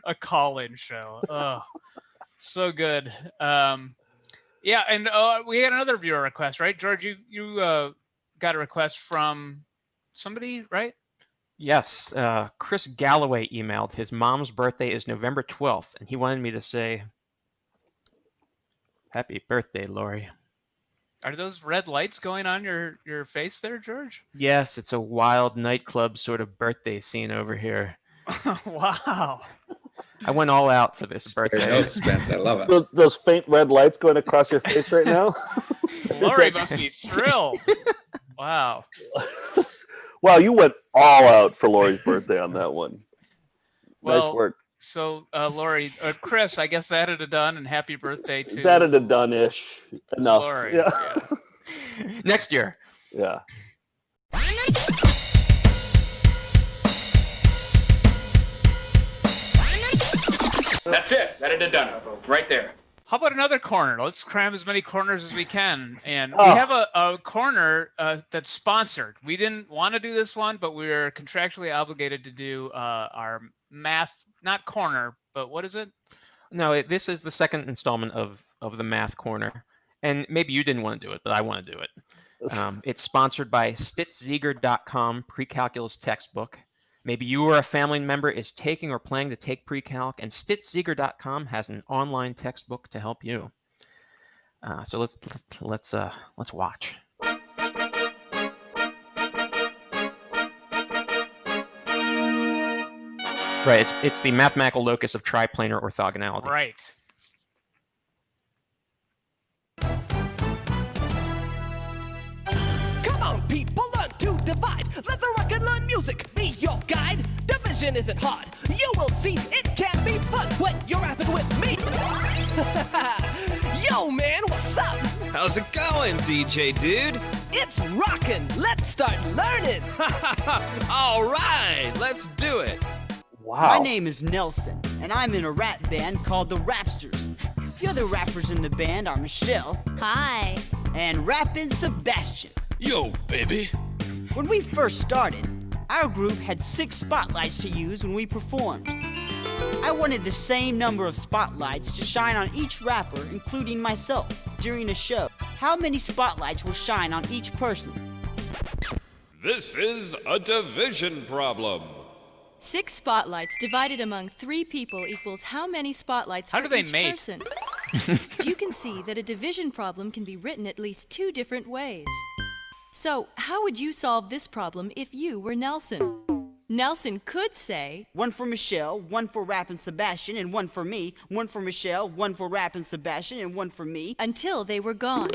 A call-in show. Oh, so good. Yeah, and we had another viewer request, right, George? You got a request from somebody, right? Yes, Chris Galloway emailed. His mom's birthday is November 12th, and he wanted me to say, "Happy birthday, Lori." Are those red lights going on your face there, George? Yes, it's a wild nightclub sort of birthday scene over here. Wow. I went all out for this birthday. no suspense. I love it. Those faint red lights going across your face right now? Lori must be thrilled. Wow. Wow, you went all out for Lori's birthday on that one. Nice Well, work. So, Lori, Chris, I guess that had done, and happy birthday to That had done-ish. Enough. Lori. Yeah. Next year. Yeah. That's it. That had done it. Right there. How about another corner? Let's cram as many corners as we can. And we Oh. have a corner that's sponsored. We didn't want to do this one, but we're contractually obligated to do our math, not corner, but what is it? No, this is the second installment of the Math Corner. And maybe you didn't want to do it, but I want to do it. It's sponsored by stitzziger.com pre-calculus textbook. Maybe you or a family member is taking or planning to take pre-calc, and stitzziger.com has an online textbook to help you. So let's watch. Right, it's the mathematical locus of triplanar orthogonality. Right. Come on, people, learn to divide. Let the rocket learn music be your guide. Division isn't hard. You will see it can be fun when you're rapping with me. Yo, man, what's up? How's it going, DJ dude? It's rockin'. Let's start learning. All right, let's do it. Wow. My name is Nelson, and I'm in a rap band called the Rapsters. The other rappers in the band are Michelle. Hi. And Rappin' Sebastian. Yo, baby. When we first started, our group had 6 spotlights to use when we performed. I wanted the same number of spotlights to shine on each rapper, including myself, during a show. How many spotlights will shine on each person? This is a division problem. 6 spotlights divided among 3 people equals how many spotlights How for do they each mate? person? You can see that a division problem can be written at least 2 different ways. So, how would you solve this problem if you were Nelson? Nelson could say, 1 for Michelle, 1 for Rappin' Sebastian, and 1 for me. 1 for Michelle, 1 for Rappin' Sebastian, and 1 for me. until they were gone.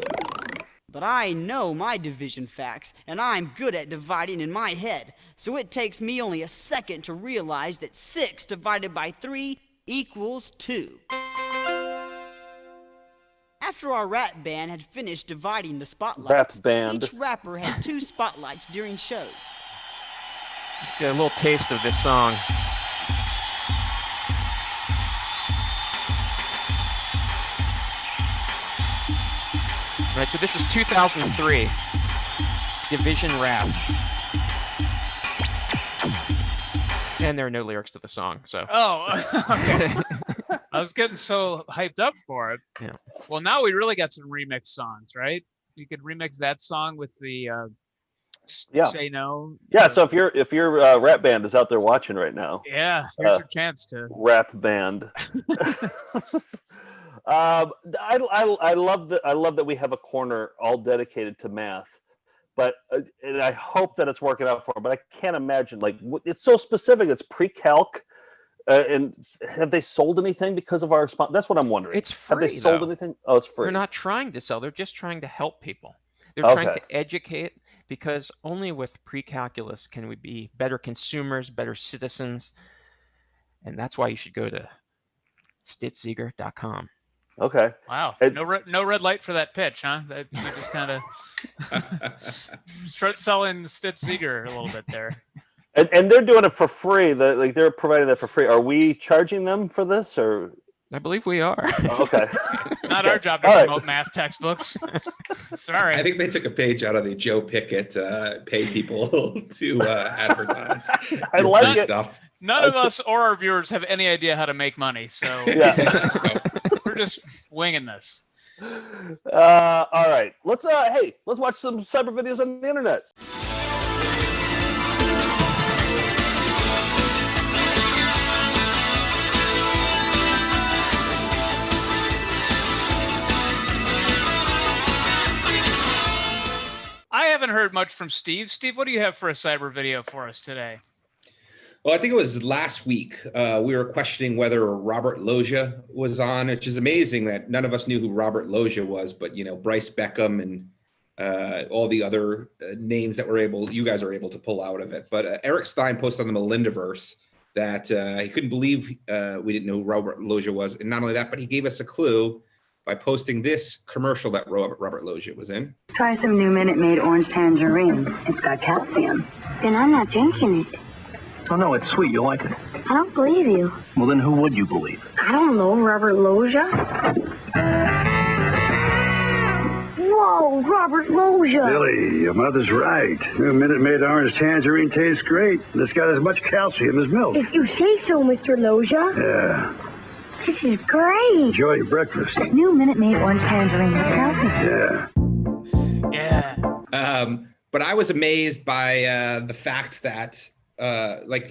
But I know my division facts, and I'm good at dividing in my head. So it takes me only a second to realize that 6 divided by 3 equals 2. After our rap band had finished dividing the spotlights, Rap band. each rapper had 2 spotlights during shows. Let's get a little taste of this song. All right, so this is 2003. Division Rap. And there are no lyrics to the song, so. Oh, okay. I was getting so hyped up for it. Yeah. Well, now we really got some remix songs, right? You could remix that song with the Say No. Yeah, so if your rap band is out there watching right now. Yeah, here's your chance to. Rap band. I love that we have a corner all dedicated to math. But and I hope that it's working out for them. But I can't imagine, like, it's so specific. It's pre-calc. And have they sold anything because of our response? That's what I'm wondering. It's free, have they sold though. anything? Oh, it's free. They're not trying to sell. They're just trying to help people. They're trying to educate, because only with pre-calculus can we be better consumers, better citizens. And that's why you should go to stitzseeger.com. Okay. Wow. No red light for that pitch, huh? That you just kind of start selling Stitz Seeger a little bit there. And they're doing it for free. They're providing that for free. Are we charging them for this, or? I believe we are. Oh, okay. Not our job to promote math textbooks. Sorry. I think they took a page out of the Joe Pickett pay people to advertise. I like it. Stuff. None of us or our viewers have any idea how to make money, so we're just winging this. All right. Let's watch some cyber videos on the internet. I haven't heard much from Steve. Steve, what do you have for a cyber video for us today? Well, I think it was last week. We were questioning whether Robert Loggia was on, which is amazing that none of us knew who Robert Loggia was, but Bryce Beckham and all the other names that you guys are able to pull out of it. But Eric Stein posted on the Melindaverse that he couldn't believe we didn't know who Robert Loggia was. And not only that, but he gave us a clue by posting this commercial that Robert Loggia was in. Try some new Minute Maid Orange Tangerine. It's got calcium. Then I'm not drinking it. Oh, no, it's sweet. You'll like it. I don't believe you. Well, then who would you believe? I don't know, Robert Loggia. Whoa, Robert Loggia. Billy, your mother's right. New Minute Maid Orange Tangerine tastes great. It's got as much calcium as milk. If you say so, Mr. Loggia. Yeah. This is great. Enjoy your breakfast. New Minute Maid Orange Tangerine with calcium. Yeah. But I was amazed by the fact that like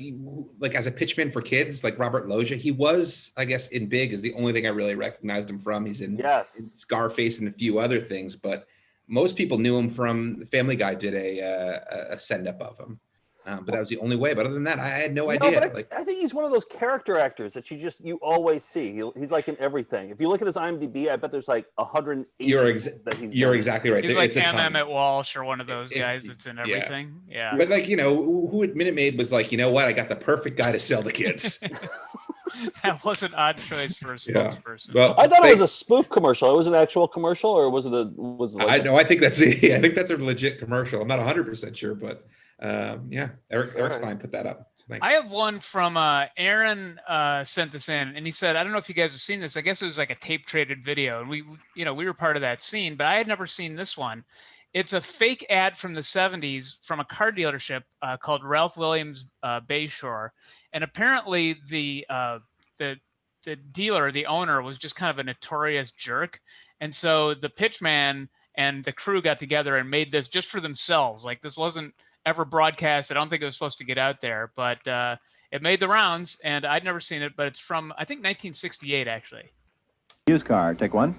as a pitchman for kids, like Robert Loggia, he was, I guess, in Big is the only thing I really recognized him from. He's in Scarface and a few other things, but most people knew him from Family Guy did a send up of him. But that was the only way. But other than that, I had no idea. But I think he's one of those character actors that you always see. He's like in everything. If you look at his IMDb, I bet there's like 180. You're exactly right. He's like Emmett Walsh or one of those guys that's in everything. Yeah. But like, who at Minute Maid was like, you know what? I got the perfect guy to sell to kids. That was an odd choice for a spokesperson. Well, I thought it was a spoof commercial. It was an actual commercial, or was it I think that's a legit commercial. I'm not 100% sure, but Eric Stein put that up. So thanks. I have one from Aaron sent this in, and he said, I don't know if you guys have seen this. I guess it was like a tape traded video, and we were part of that scene, but I had never seen this one. It's a fake ad from the 70s from a car dealership called Ralph Williams Bayshore, and apparently the dealer, the owner, was just kind of a notorious jerk, and so the pitchman and the crew got together and made this just for themselves. Like, this wasn't ever broadcast. I don't think it was supposed to get out there, but it made the rounds, and I'd never seen it, but it's from, I think, 1968, actually. Used car, take one.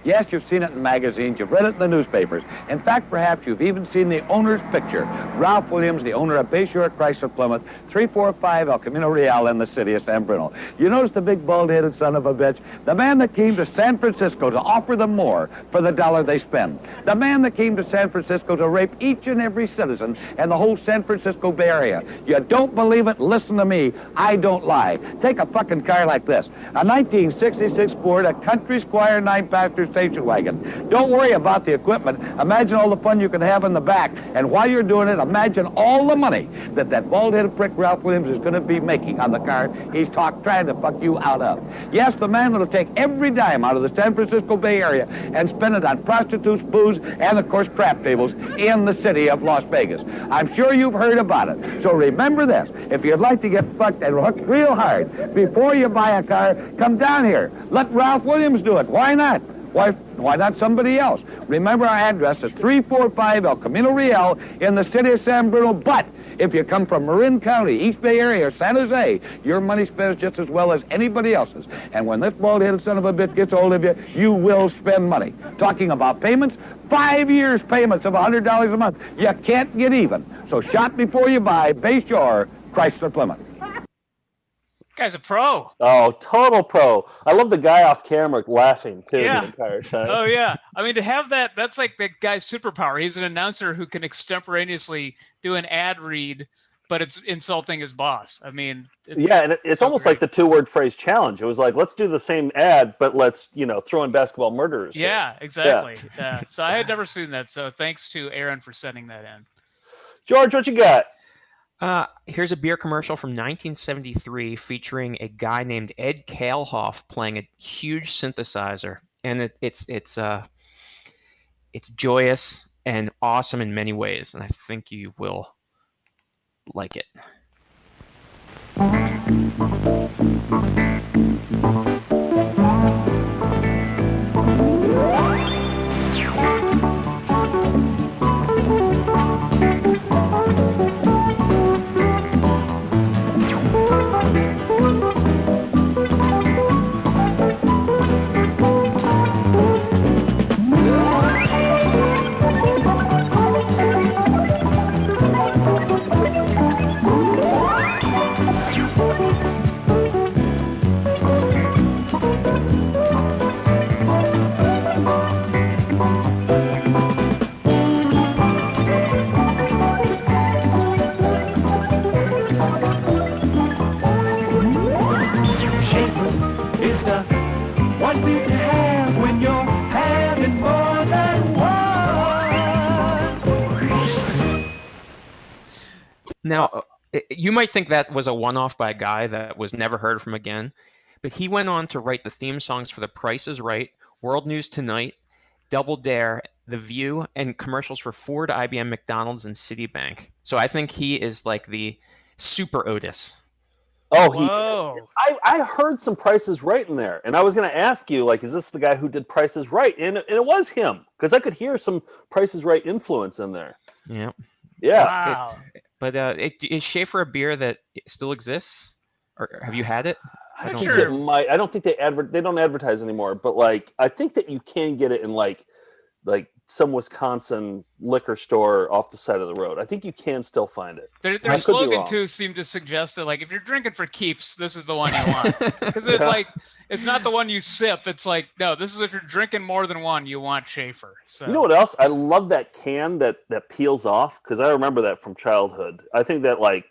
Yes, you've seen it in magazines, you've read it in the newspapers. In fact, perhaps you've even seen the owner's picture. Ralph Williams, the owner of Bayshore Chrysler Plymouth, 345 El Camino Real in the city of San Bruno. You notice the big bald-headed son of a bitch? The man that came to San Francisco to offer them more for the dollar they spend. The man that came to San Francisco to rape each and every citizen in the whole San Francisco Bay Area. You don't believe it? Listen to me. I don't lie. Take a fucking car like this. A 1966 Ford, a Country Squire 9 Pastures, station wagon. Don't worry about the equipment. Imagine all the fun you can have in the back. And while you're doing it, imagine all the money that bald-headed prick Ralph Williams is going to be making on the car he's trying to fuck you out of. Yes, the man that'll take every dime out of the San Francisco Bay Area and spend it on prostitutes, booze, and, of course, crap tables in the city of Las Vegas. I'm sure you've heard about it. So remember this. If you'd like to get fucked and hooked real hard before you buy a car, come down here. Let Ralph Williams do it. Why not? Why not somebody else? Remember our address at 345 El Camino Real in the city of San Bruno. But if you come from Marin County, East Bay Area, or San Jose, your money spends just as well as anybody else's. And when this bald-headed son of a bitch gets hold of you, you will spend money. Talking about payments, 5 years payments of $100 a month. You can't get even. So shop before you buy. Bayshore, Chrysler Plymouth. Guy's a pro. Oh, total pro. I love the guy off camera laughing too Yeah. the entire time. Oh yeah. I mean, to have that, that's like that guy's superpower. He's an announcer who can extemporaneously do an ad read, but it's insulting his boss. I mean, Yeah, and it's so almost great. like the 2-word phrase challenge. It was like, let's do the same ad, but let's, throw in basketball murderers. here. Yeah, exactly. Yeah. So I had never seen that. So thanks to Aaron for sending that in. George, what you got? Here's a beer commercial from 1973 featuring a guy named Ed Kalehoff playing a huge synthesizer, and it's joyous and awesome in many ways, and I think you will like it. Now, you might think that was a one-off by a guy that was never heard from again, but he went on to write the theme songs for The Price is Right, World News Tonight, Double Dare, The View, and commercials for Ford, IBM, McDonald's, and Citibank. So I think he is like the super Otis. Oh, I heard some Prices Right in there, and I was going to ask you, like, is this the guy who did Prices Right? And it was him, because I could hear some Prices Right influence in there. Yeah. Yeah. Wow. But is Schaefer a beer that still exists, or have you had it? I don't think they don't advertise anymore, but like I think that you can get it in like some Wisconsin liquor store off the side of the road. I think you can still find it. Their slogan too seemed to suggest that, like, if you're drinking for keeps, this is the one you want. Because it's like, it's not the one you sip. It's like, no, this is if you're drinking more than one, you want Schaefer. So You know what else? I love that can that peels off, because I remember that from childhood. I think that, like,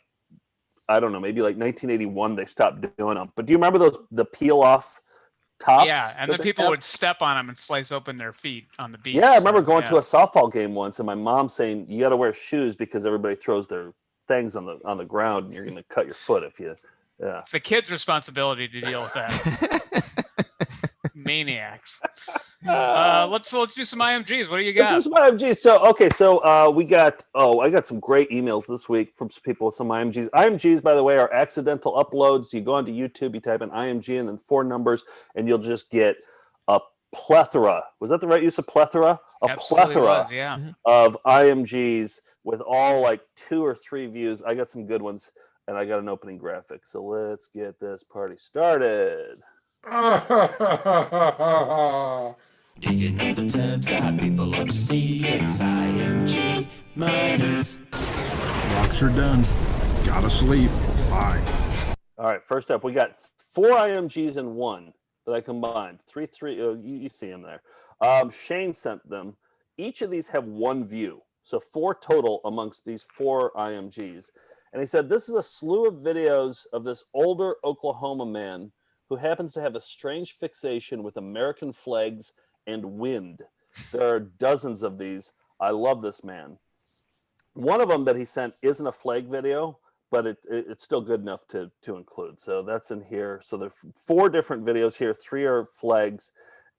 I don't know, maybe like 1981 they stopped doing them. But do you remember the peel off tops? Yeah, and then people would step on them and slice open their feet on the beach. Yeah, I remember going to a softball game once, and my mom saying, "You got to wear shoes because everybody throws their things on the ground, and you're going to cut your foot if you." Yeah, it's the kid's responsibility to deal with that. Maniacs. Let's do some IMGs. What do you got? Let's do some IMGs. So we got. I got some great emails this week from some people with some IMGs. IMGs, by the way, are accidental uploads. You go onto YouTube, you type in IMG and then 4 numbers, and you'll just get a plethora. Was that the right use of plethora? Absolutely Plethora was, yeah. of IMGs with all like 2 or 3 views. I got some good ones, and I got an opening graphic. So let's get this party started. Digging up the tubside, people ought to see it's IMG minus. Rocks are done. Gotta sleep. Bye. All right, first up, we got 4 IMGs in one that I combined. 3. You see them there. Shane sent them. Each of these have 1 view, so 4 total amongst these 4 IMGs. And he said this is a slew of videos of this older Oklahoma man who happens to have a strange fixation with American flags and wind. There are dozens of these. I love this man. One of them that he sent isn't a flag video, but it's still good enough to include. So that's in here. So there's 4 different videos here. 3 are flags.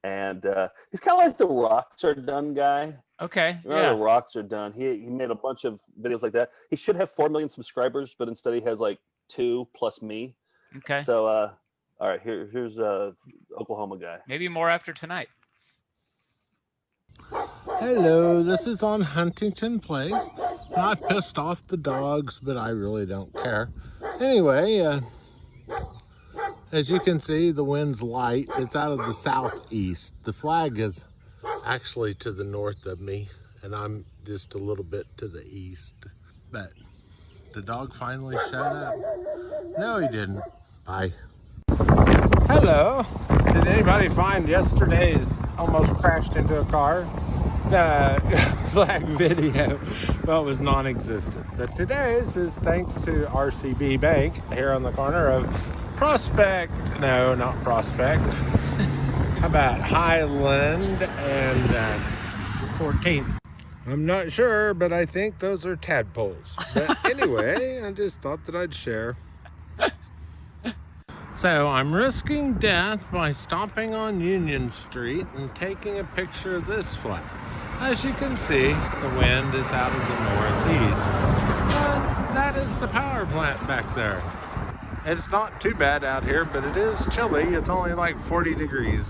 And he's kind of like the Rocks Are Done guy. Okay. Remember Yeah. the Rocks Are Done? He made a bunch of videos like that. He should have 4 million subscribers, but instead he has like 2 plus me. Okay. So all right, here's Oklahoma guy. Maybe more after tonight. Hello, this is on Huntington Place. I pissed off the dogs, but I really don't care. Anyway, as you can see, the wind's light. It's out of the southeast. The flag is actually to the north of me, and I'm just a little bit to the east. But the dog finally shut up. No, he didn't. Bye. Hello. Did anybody find yesterday's almost crashed into a car flag video? Well, it was non-existent. But today's is thanks to RCB Bank here on the corner of Prospect. No, not Prospect. How about Highland and 14th? I'm not sure, but I think those are tadpoles. But anyway, I just thought that I'd share. So I'm risking death by stopping on Union Street and taking a picture of this flag. As you can see, the wind is out of the northeast. And that is the power plant back there. It's not too bad out here, but it is chilly. It's only like 40 degrees.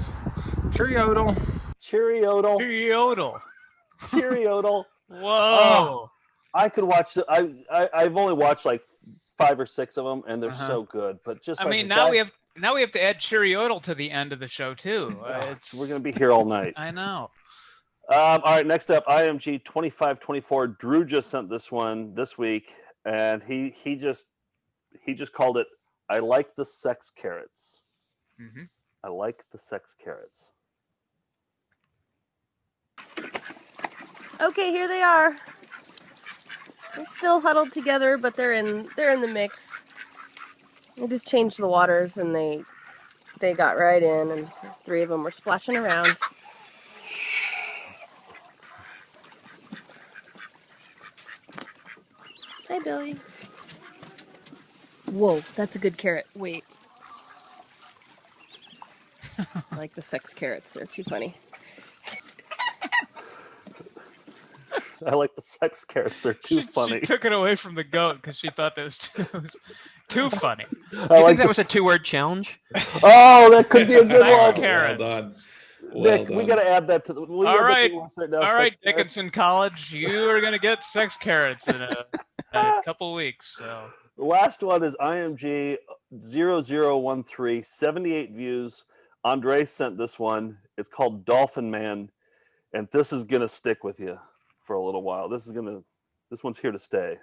Cheeriodle. Cheeriodle. Cheeriodle. Cheeriodle. Whoa. I could watch I've only watched like 5 or 6 of them, and they're so good. But just I like mean, now we have to add Cheeriodle to the end of the show too. We're gonna be here all night. I know. All right, next up, IMG 2524. Drew just sent this one this week, and he just called it, I like the sex carrots. Mm-hmm. I like the sex carrots. Okay, here they are. They're still huddled together, but they're in the mix. I just changed the waters, and they got right in, and 3 of them were splashing around. Hi, Billy. Whoa, that's a good carrot. Wait. I like the sex carrots. They're too funny. I like the sex carrots. They're too funny. She took it away from the goat because she thought that was too funny. You think that was a 2-word challenge? Oh, that could be a good Sex one. carrots. Well done. Nick, we got to add that to the. All right, all right, Dickinson College, you are going to get sex carrots in a couple weeks. So the last one is IMG 0013, 78 views. Andre sent this one. It's called Dolphin Man, and this is going to stick with you for a little while. This one's here to stay.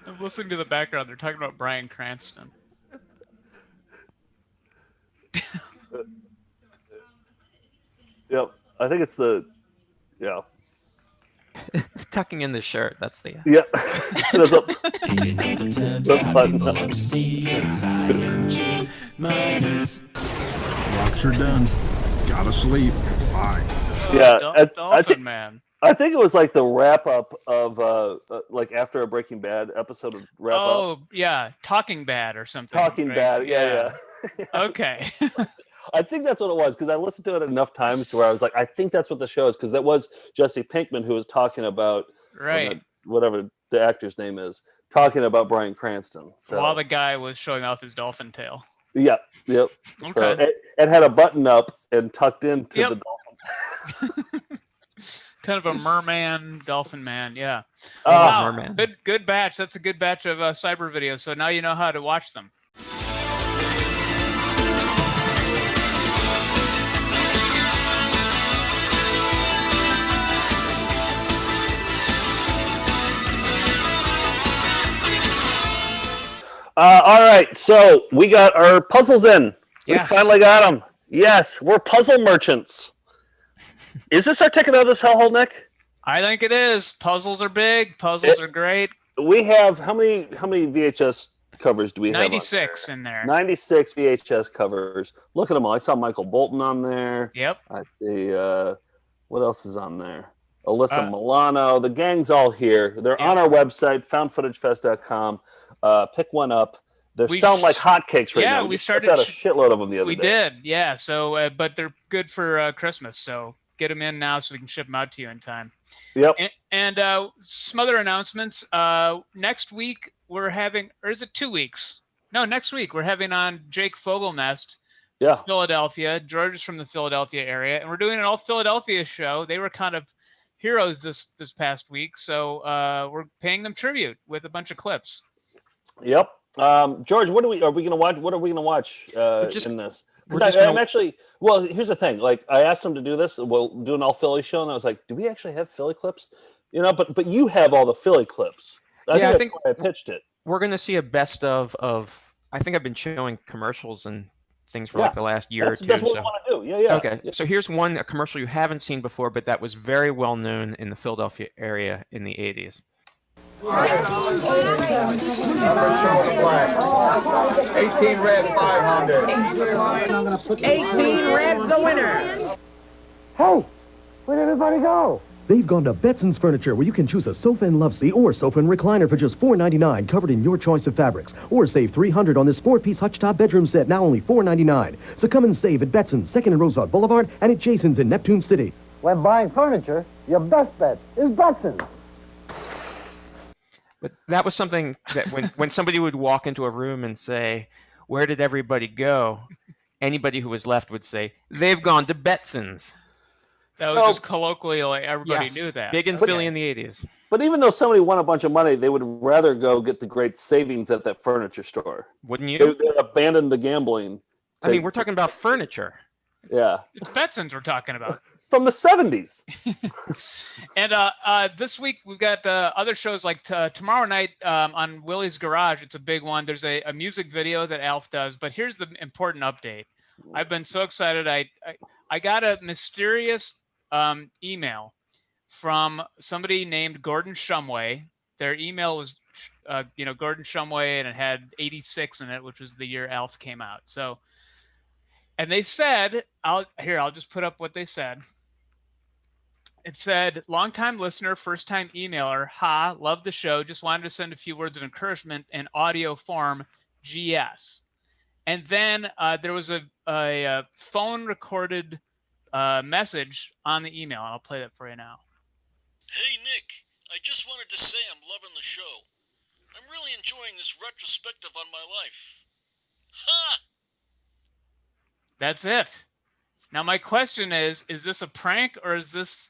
I'm listening to the background. They're talking about Bryan Cranston. Yep, I think it's Tucking in the shirt. That's the. Yeah. There's a button. Rocks are done. Gotta sleep. Bye. Yeah, Dolphin Man. I think it was like the wrap up of like after a Breaking Bad episode of wrap up. Oh yeah, Talking Bad or something. Talking right? Bad, yeah. Okay. I think that's what it was because I listened to it enough times to where I was like, I think that's what the show is because that was Jesse Pinkman who was talking about whatever the actor's name is, talking about Bryan Cranston. So While the guy was showing off his dolphin tail. Yep. Okay. So it had a button up and tucked into the dolphin. Kind of a merman, dolphin man, yeah. Merman. Good batch. That's a good batch of cyber videos. So now you know how to watch them. All right, so we got our puzzles in. Yes. We finally got them. Yes, we're puzzle merchants. Is this our ticket out of this hellhole, Nick? I think it is. Puzzles are big. Puzzles are great. We have how many VHS covers do we have? 96 in there. 96 VHS covers. Look at them all. I saw Michael Bolton on there. Yep. I see. What else is on there? Alyssa Milano. The gang's all here. They're on our website, foundfootagefest.com. Pick one up. They're selling like hotcakes right now. We started out a shitload of them the other day. We did, yeah. So, but they're good for Christmas. So get them in now so we can ship them out to you in time. Yep. And some other announcements. Next week we're having, or is it 2 weeks? No, next week we're having on Jake Fogelnest. Yeah. Philadelphia. George is from the Philadelphia area, and we're doing an all Philadelphia show. They were kind of heroes this past week, so we're paying them tribute with a bunch of clips. Yep. George, what are we gonna watch? What are we gonna watch in this? I'm actually. Well, here's the thing. Like, I asked them to do this. We'll do an all Philly show, and I was like, "Do we actually have Philly clips?" You know, but you have all the Philly clips. I think I pitched it. We're gonna see a best of. I think I've been showing commercials and things for like the last year or two. That's what we want to do. Yeah. Okay. Yeah. So here's a commercial you haven't seen before, but that was very well known in the Philadelphia area in the 80s. 18 red, 500. 18 red, the winner. Hey, where'd everybody go? They've gone to Betson's Furniture, where you can choose a sofa and loveseat or sofa and recliner for just $4.99, covered in your choice of fabrics. Or save $300 on this 4-piece hutch-top bedroom set, now only $4.99. So come and save at Betson's, 2nd and Roosevelt Boulevard, and at Jason's in Neptune City. When buying furniture, your best bet is Betson's. But that was something that when somebody would walk into a room and say, "Where did everybody go?" anybody who was left would say, "They've gone to Betson's." That was just colloquially, like, everybody knew that. Big in Philly in the 80s. But even though somebody won a bunch of money, they would rather go get the great savings at that furniture store. Wouldn't you? They abandoned the gambling. I mean, we're talking about furniture. Yeah. It's Betson's we're talking about. From the 70s. And this week we've got other shows like tomorrow night on Willie's Garage. It's a big one. There's a music video that Alf does. But here's the important update. I've been so excited. I got a mysterious email from somebody named Gordon Shumway. Their email was, Gordon Shumway, and it had 86 in it, which was the year Alf came out. So, and they said, I'll just put up what they said. It said, longtime listener, first time emailer, love the show. Just wanted to send a few words of encouragement in audio form, GS. And then there was a phone recorded message on the email. And I'll play that for you now. Hey, Nick, I just wanted to say I'm loving the show. I'm really enjoying this retrospective on my life. Ha! That's it. Now, my question is this a prank or is this...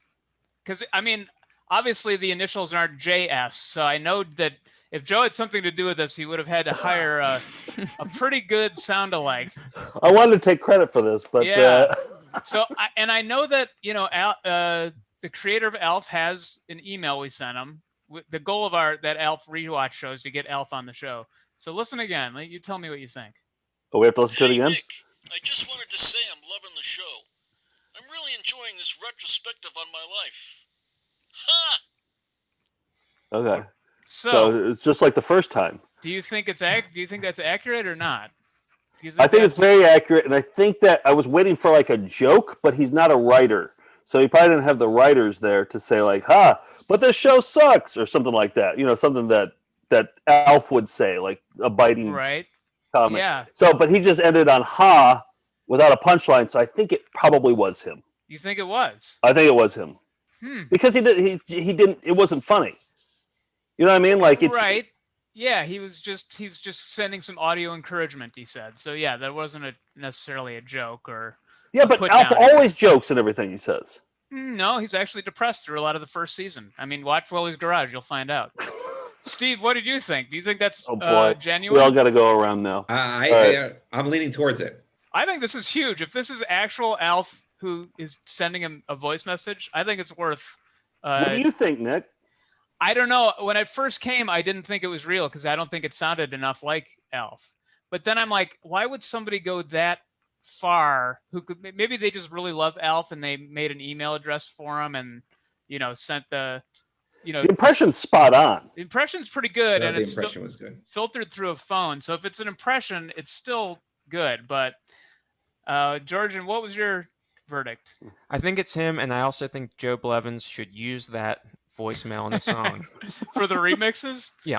Because, I mean, obviously the initials aren't JS, so I know that if Joe had something to do with this, he would have had to hire a pretty good sound-alike. I wanted to take credit for this, but... Yeah. So, I know that, the creator of Alf has an email we sent him. The goal of that Alf rewatch show is to get Alf on the show. So listen again. You tell me what you think. Oh, we have to listen to it again? Nick, I just wanted to say I'm loving the show. I'm really enjoying this retrospective on my life. Ha! Okay. So it's just like the first time. Do you think that's accurate or not? I think it's very accurate, and I think that I was waiting for like a joke, but he's not a writer. So he probably didn't have the writers there to say like, but this show sucks, or something like that. Something that Alf would say, like a biting comment. Yeah. So, but he just ended on without a punchline, so I think it probably was him. You think it was? I think it was him. Because he didn't. It wasn't funny. You know what I mean? Like it's right. Yeah, he was just sending some audio encouragement. He said so. Yeah, that wasn't necessarily a joke or. Yeah, but Alf always jokes and everything he says. No, he's actually depressed through a lot of the first season. I mean, watch Willie's Garage, you'll find out. Steve, what did you think? Do you think that's genuine? We all got to go around now. I'm leaning towards it. I think this is huge. If this is actual Alf who is sending him a voice message, I think it's worth. What do you think, Nick? I don't know. When it first came, I didn't think it was real because I don't think it sounded enough like Alf. But then I'm like, why would somebody go that far who could maybe they just really love Alf and they made an email address for him and sent the the impression's spot on. The impression's pretty good, and the it's impression was good. Filtered through a phone. So if it's an impression, it's still good. But Georgian, what was your verdict? I think it's him, and I also think Joe Blevins should use that voicemail in the song for the remixes. Yeah.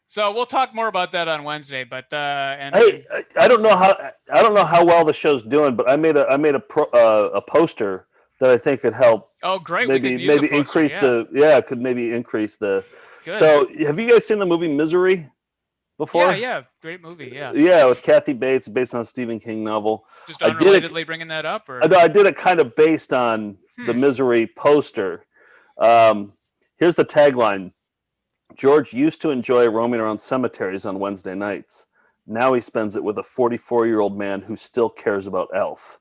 So we'll talk more about that on Wednesday. But hey, I don't know how well the show's doing, but I made a poster that I think could help. Oh, great! Maybe increase could maybe increase the. Good. So have you guys seen the movie Misery before? Yeah, great movie. Yeah. Yeah, with Kathy Bates, based on a Stephen King novel. Just unrelatedly bringing that up, or I did it kind of based on the Misery poster. Here's the tagline. George used to enjoy roaming around cemeteries on Wednesday nights. Now he spends it with a 44-year-old man who still cares about Elf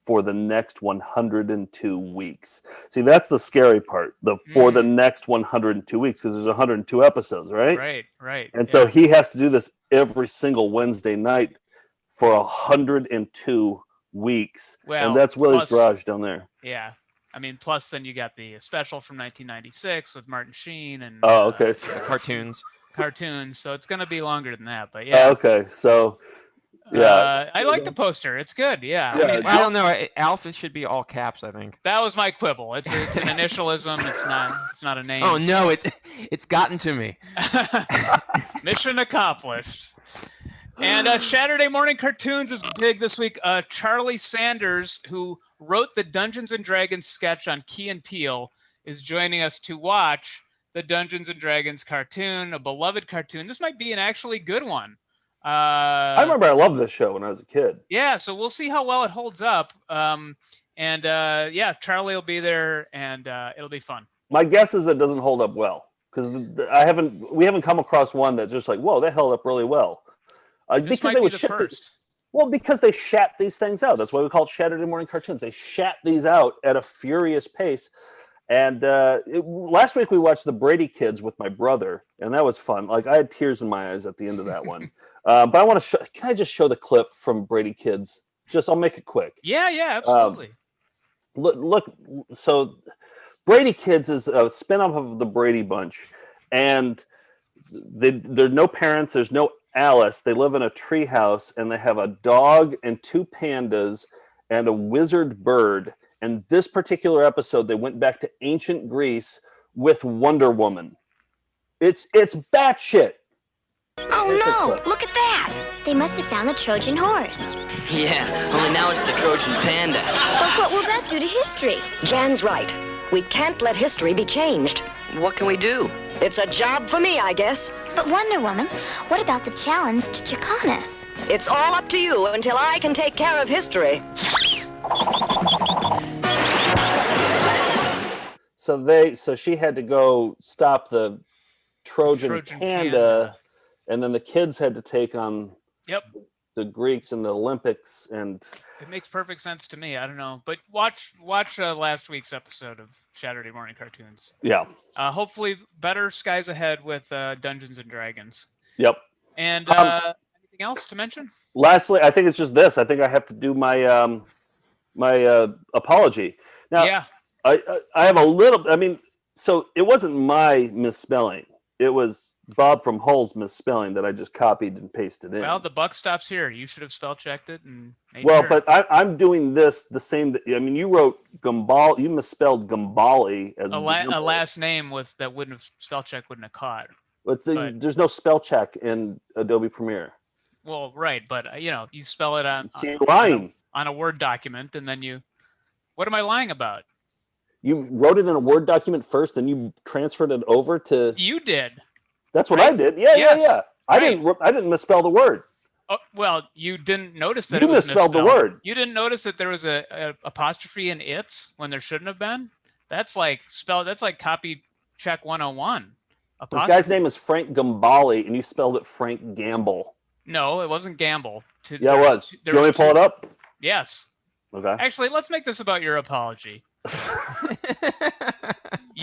for the next 102 weeks. See, that's the scary part. For the next 102 weeks, because there's 102 episodes, right? Right. And so he has to do this every single Wednesday night for 102 weeks. Well, and that's Willie's Garage down there. Yeah. I mean, plus then you got the special from 1996 with Martin Sheen and oh, okay, so cartoons. So it's going to be longer than that, but yeah. Okay, so yeah, I like the poster. It's good. Yeah. Yeah, I mean, I don't know. Alf should be all caps, I think. That was my quibble. It's an initialism. It's not a name. Oh no, it's gotten to me. Mission accomplished. And Saturday Morning Cartoons is big this week. Charlie Sanders, who wrote the Dungeons and Dragons sketch on Key and Peele, is joining us to watch the Dungeons and Dragons cartoon, a beloved cartoon. This might be an actually good one. I remember I loved this show when I was a kid. Yeah, so we'll see how well it holds up. Charlie will be there, and it'll be fun. My guess is it doesn't hold up well because we haven't come across one that's just like, whoa, that held up really well. This might be the first. Well, because they shat these things out. That's why we call it Saturday Morning Cartoons. They shat these out at a furious pace. And last week we watched the Brady Kids with my brother, and that was fun. Like I had tears in my eyes at the end of that one. But I want to can I just show the clip from Brady Kids? I'll make it quick. Yeah, absolutely. Look, so Brady Kids is a spinoff of the Brady Bunch, and there's no parents, there's no Alice. They live in a treehouse, and they have a dog and two pandas and a wizard bird. And this particular episode, they went back to ancient Greece with Wonder Woman. It's batshit. Oh no! Look at that! They must have found the Trojan horse. Yeah, only now it's the Trojan panda. But what will that do to history? Jan's right. We can't let history be changed. What can we do? It's a job for me, I guess. But Wonder Woman, what about the challenge to Chicanas? It's all up to you until I can take care of history. So she had to go stop the Trojan panda, and then the kids had to take on the Greeks in the Olympics, and it makes perfect sense to me. I don't know, but watch last week's episode of Saturday Morning Cartoons. Yeah. Hopefully, better skies ahead with Dungeons and Dragons. Yep. And anything else to mention? Lastly, I think it's just this. I think I have to do my my apology. Now, yeah. I have a little. I mean, so it wasn't my misspelling. It was Bob from Hull's misspelling that I just copied and pasted in. Well, the buck stops here. You should have spell checked it and. But I'm doing this the same. I mean, you wrote Gumball. You misspelled Gumbali as a last name with that wouldn't have spell check wouldn't have caught. There's no spell check in Adobe Premiere. Well, right, but you spell it on a Word document, and then you. What am I lying about? You wrote it in a Word document first, then you transferred it over to. You did. That's what I did. Yeah, yes. yeah. I didn't misspell the word. Oh, well, you didn't notice that you it was misspelled the word. You didn't notice that there was a apostrophe in its when there shouldn't have been. That's like copy check 101. This guy's name is Frank Gambali, and you spelled it Frank Gamble. No, it wasn't Gamble. Yeah, it was. Do you want me to pull it up? Yes. Okay. Actually, let's make this about your apology.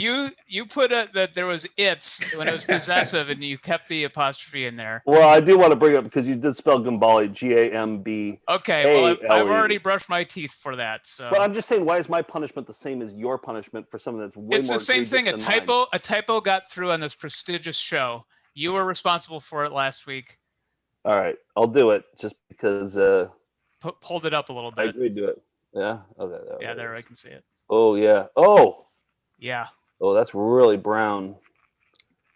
you put that there was its when it was possessive, and you kept the apostrophe in there. Well, I do want to bring it up because you did spell Gambale, G-A-M-B. Okay, well, I've already brushed my teeth for that. So. But I'm just saying, why is my punishment the same as your punishment for something that's way it's more? It's the same thing. A typo got through on this prestigious show. You were responsible for it last week. All right, I'll do it just because. Hold it up a little bit. I agreed to it. Yeah. Okay. Yeah, there I can see it. Oh yeah. Oh. Yeah. Oh, that's really brown.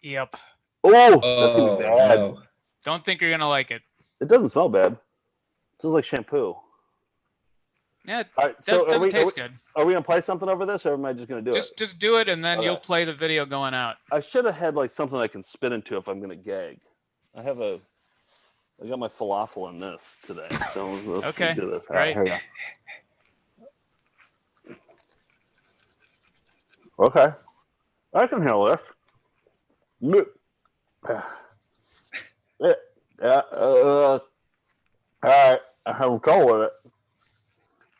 Yep. Oh, that's gonna be bad. No. Don't think you're gonna like it. It doesn't smell bad. It smells like shampoo. Yeah, it doesn't taste good. Are we gonna play something over this, or am I just gonna do it? Just do it, and then you'll play the video going out. I should have had like something I can spit into if I'm gonna gag. I got my falafel in this today, so let's do this. All right, here we go. Okay, I can handle this. All right, I have trouble with it.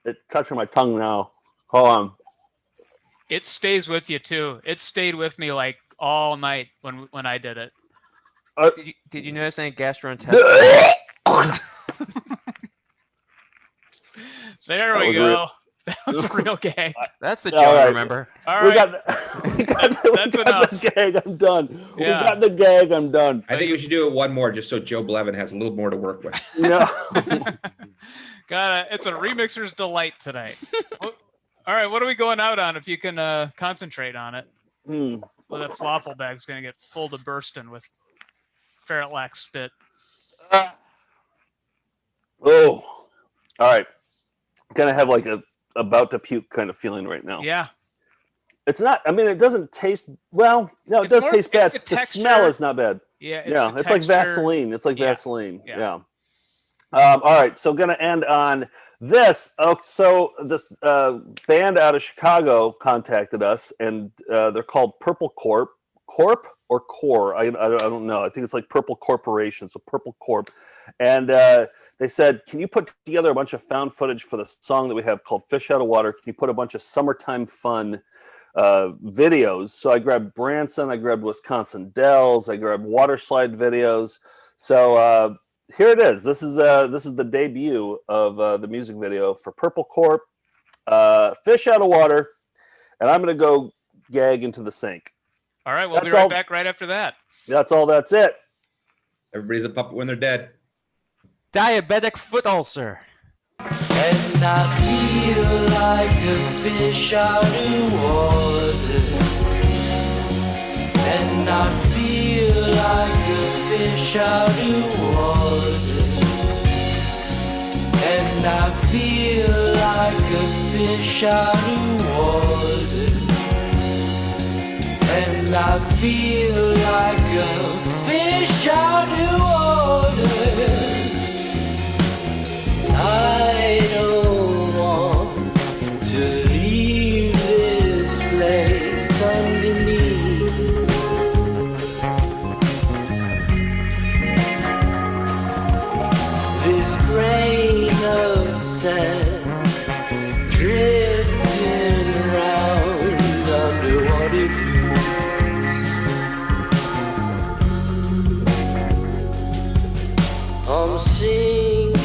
It's touching my tongue now. Hold on. It stays with you too. It stayed with me like all night when I did it. Did you notice any gastrointestinal? There we go. That was a real gag. That's the joke I remember. All right. That's enough. The gag. I'm done. Yeah. We got the gag. I'm done. I think we should do it one more just so Joe Blevin has a little more to work with. No. It's a remixer's delight tonight. All right, what are we going out on if you can concentrate on it? Well, that falafel bag's going to get full to bursting with ferret lax spit. Oh. All right. Kind of have like a about to puke kind of feeling right now. Yeah. It's not, I mean, it doesn't taste, well, no, it does taste bad. The smell is not bad. Yeah. It's like Vaseline. It's like Vaseline. Yeah. All right. So going to end on this. Oh, so this band out of Chicago contacted us, and they're called Purple Corp. Corp or Core? I don't know. I think it's like Purple Corporation. So Purple Corp. And they said, can you put together a bunch of found footage for the song that we have called Fish Out of Water? Can you put a bunch of summertime fun videos? So I grabbed Branson, I grabbed Wisconsin Dells, I grabbed water slide videos. So here it is. This is the debut of the music video for Purple Corp, Fish Out of Water, and I'm going to go gag into the sink. All right, we'll be right back right after that. That's all. That's it. Everybody's a puppet when they're dead. Diabetic foot ulcer. And I feel like a fish out of water. And I feel like a fish out of water. And I feel like a fish out of water. And I feel like a fish out of water. I don't want to leave this place underneath. This grain of sand drifting around underwater blues. I'm sinking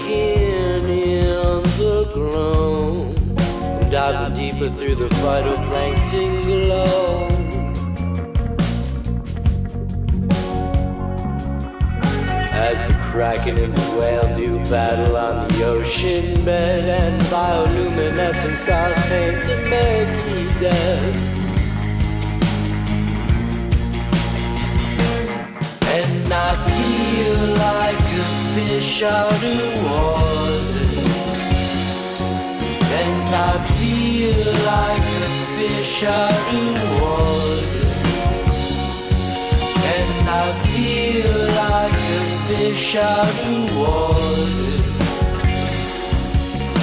in the gloom, diving deeper through the phytoplankton glow. As the kraken and the whale do battle on the ocean bed, and bioluminescent stars paint the murky depths. And I feel like a fish out of water. And I feel like a fish out of water. And I feel like a fish out of water.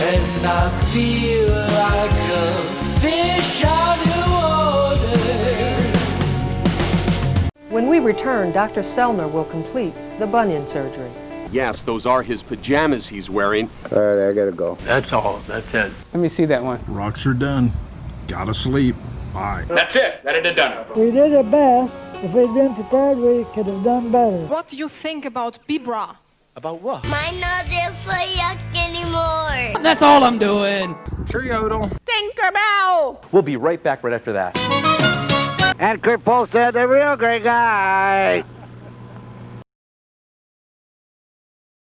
And I feel like a fish out of water. When we return, Dr. Sellner will complete the bunion surgery. Yes, those are his pajamas he's wearing. All right, I gotta go. That's all. That's it. Let me see that one. Rocks are done. Gotta sleep. Hi. That's it. That had done it. We did our best. If we'd been prepared, we could have done better. What do you think about Bibra? About what? Mine not there for yuck anymore. That's all I'm doing. Cheerio. Tinkerbell! We'll be right back right after that. And Kurt Polster, the real great guy.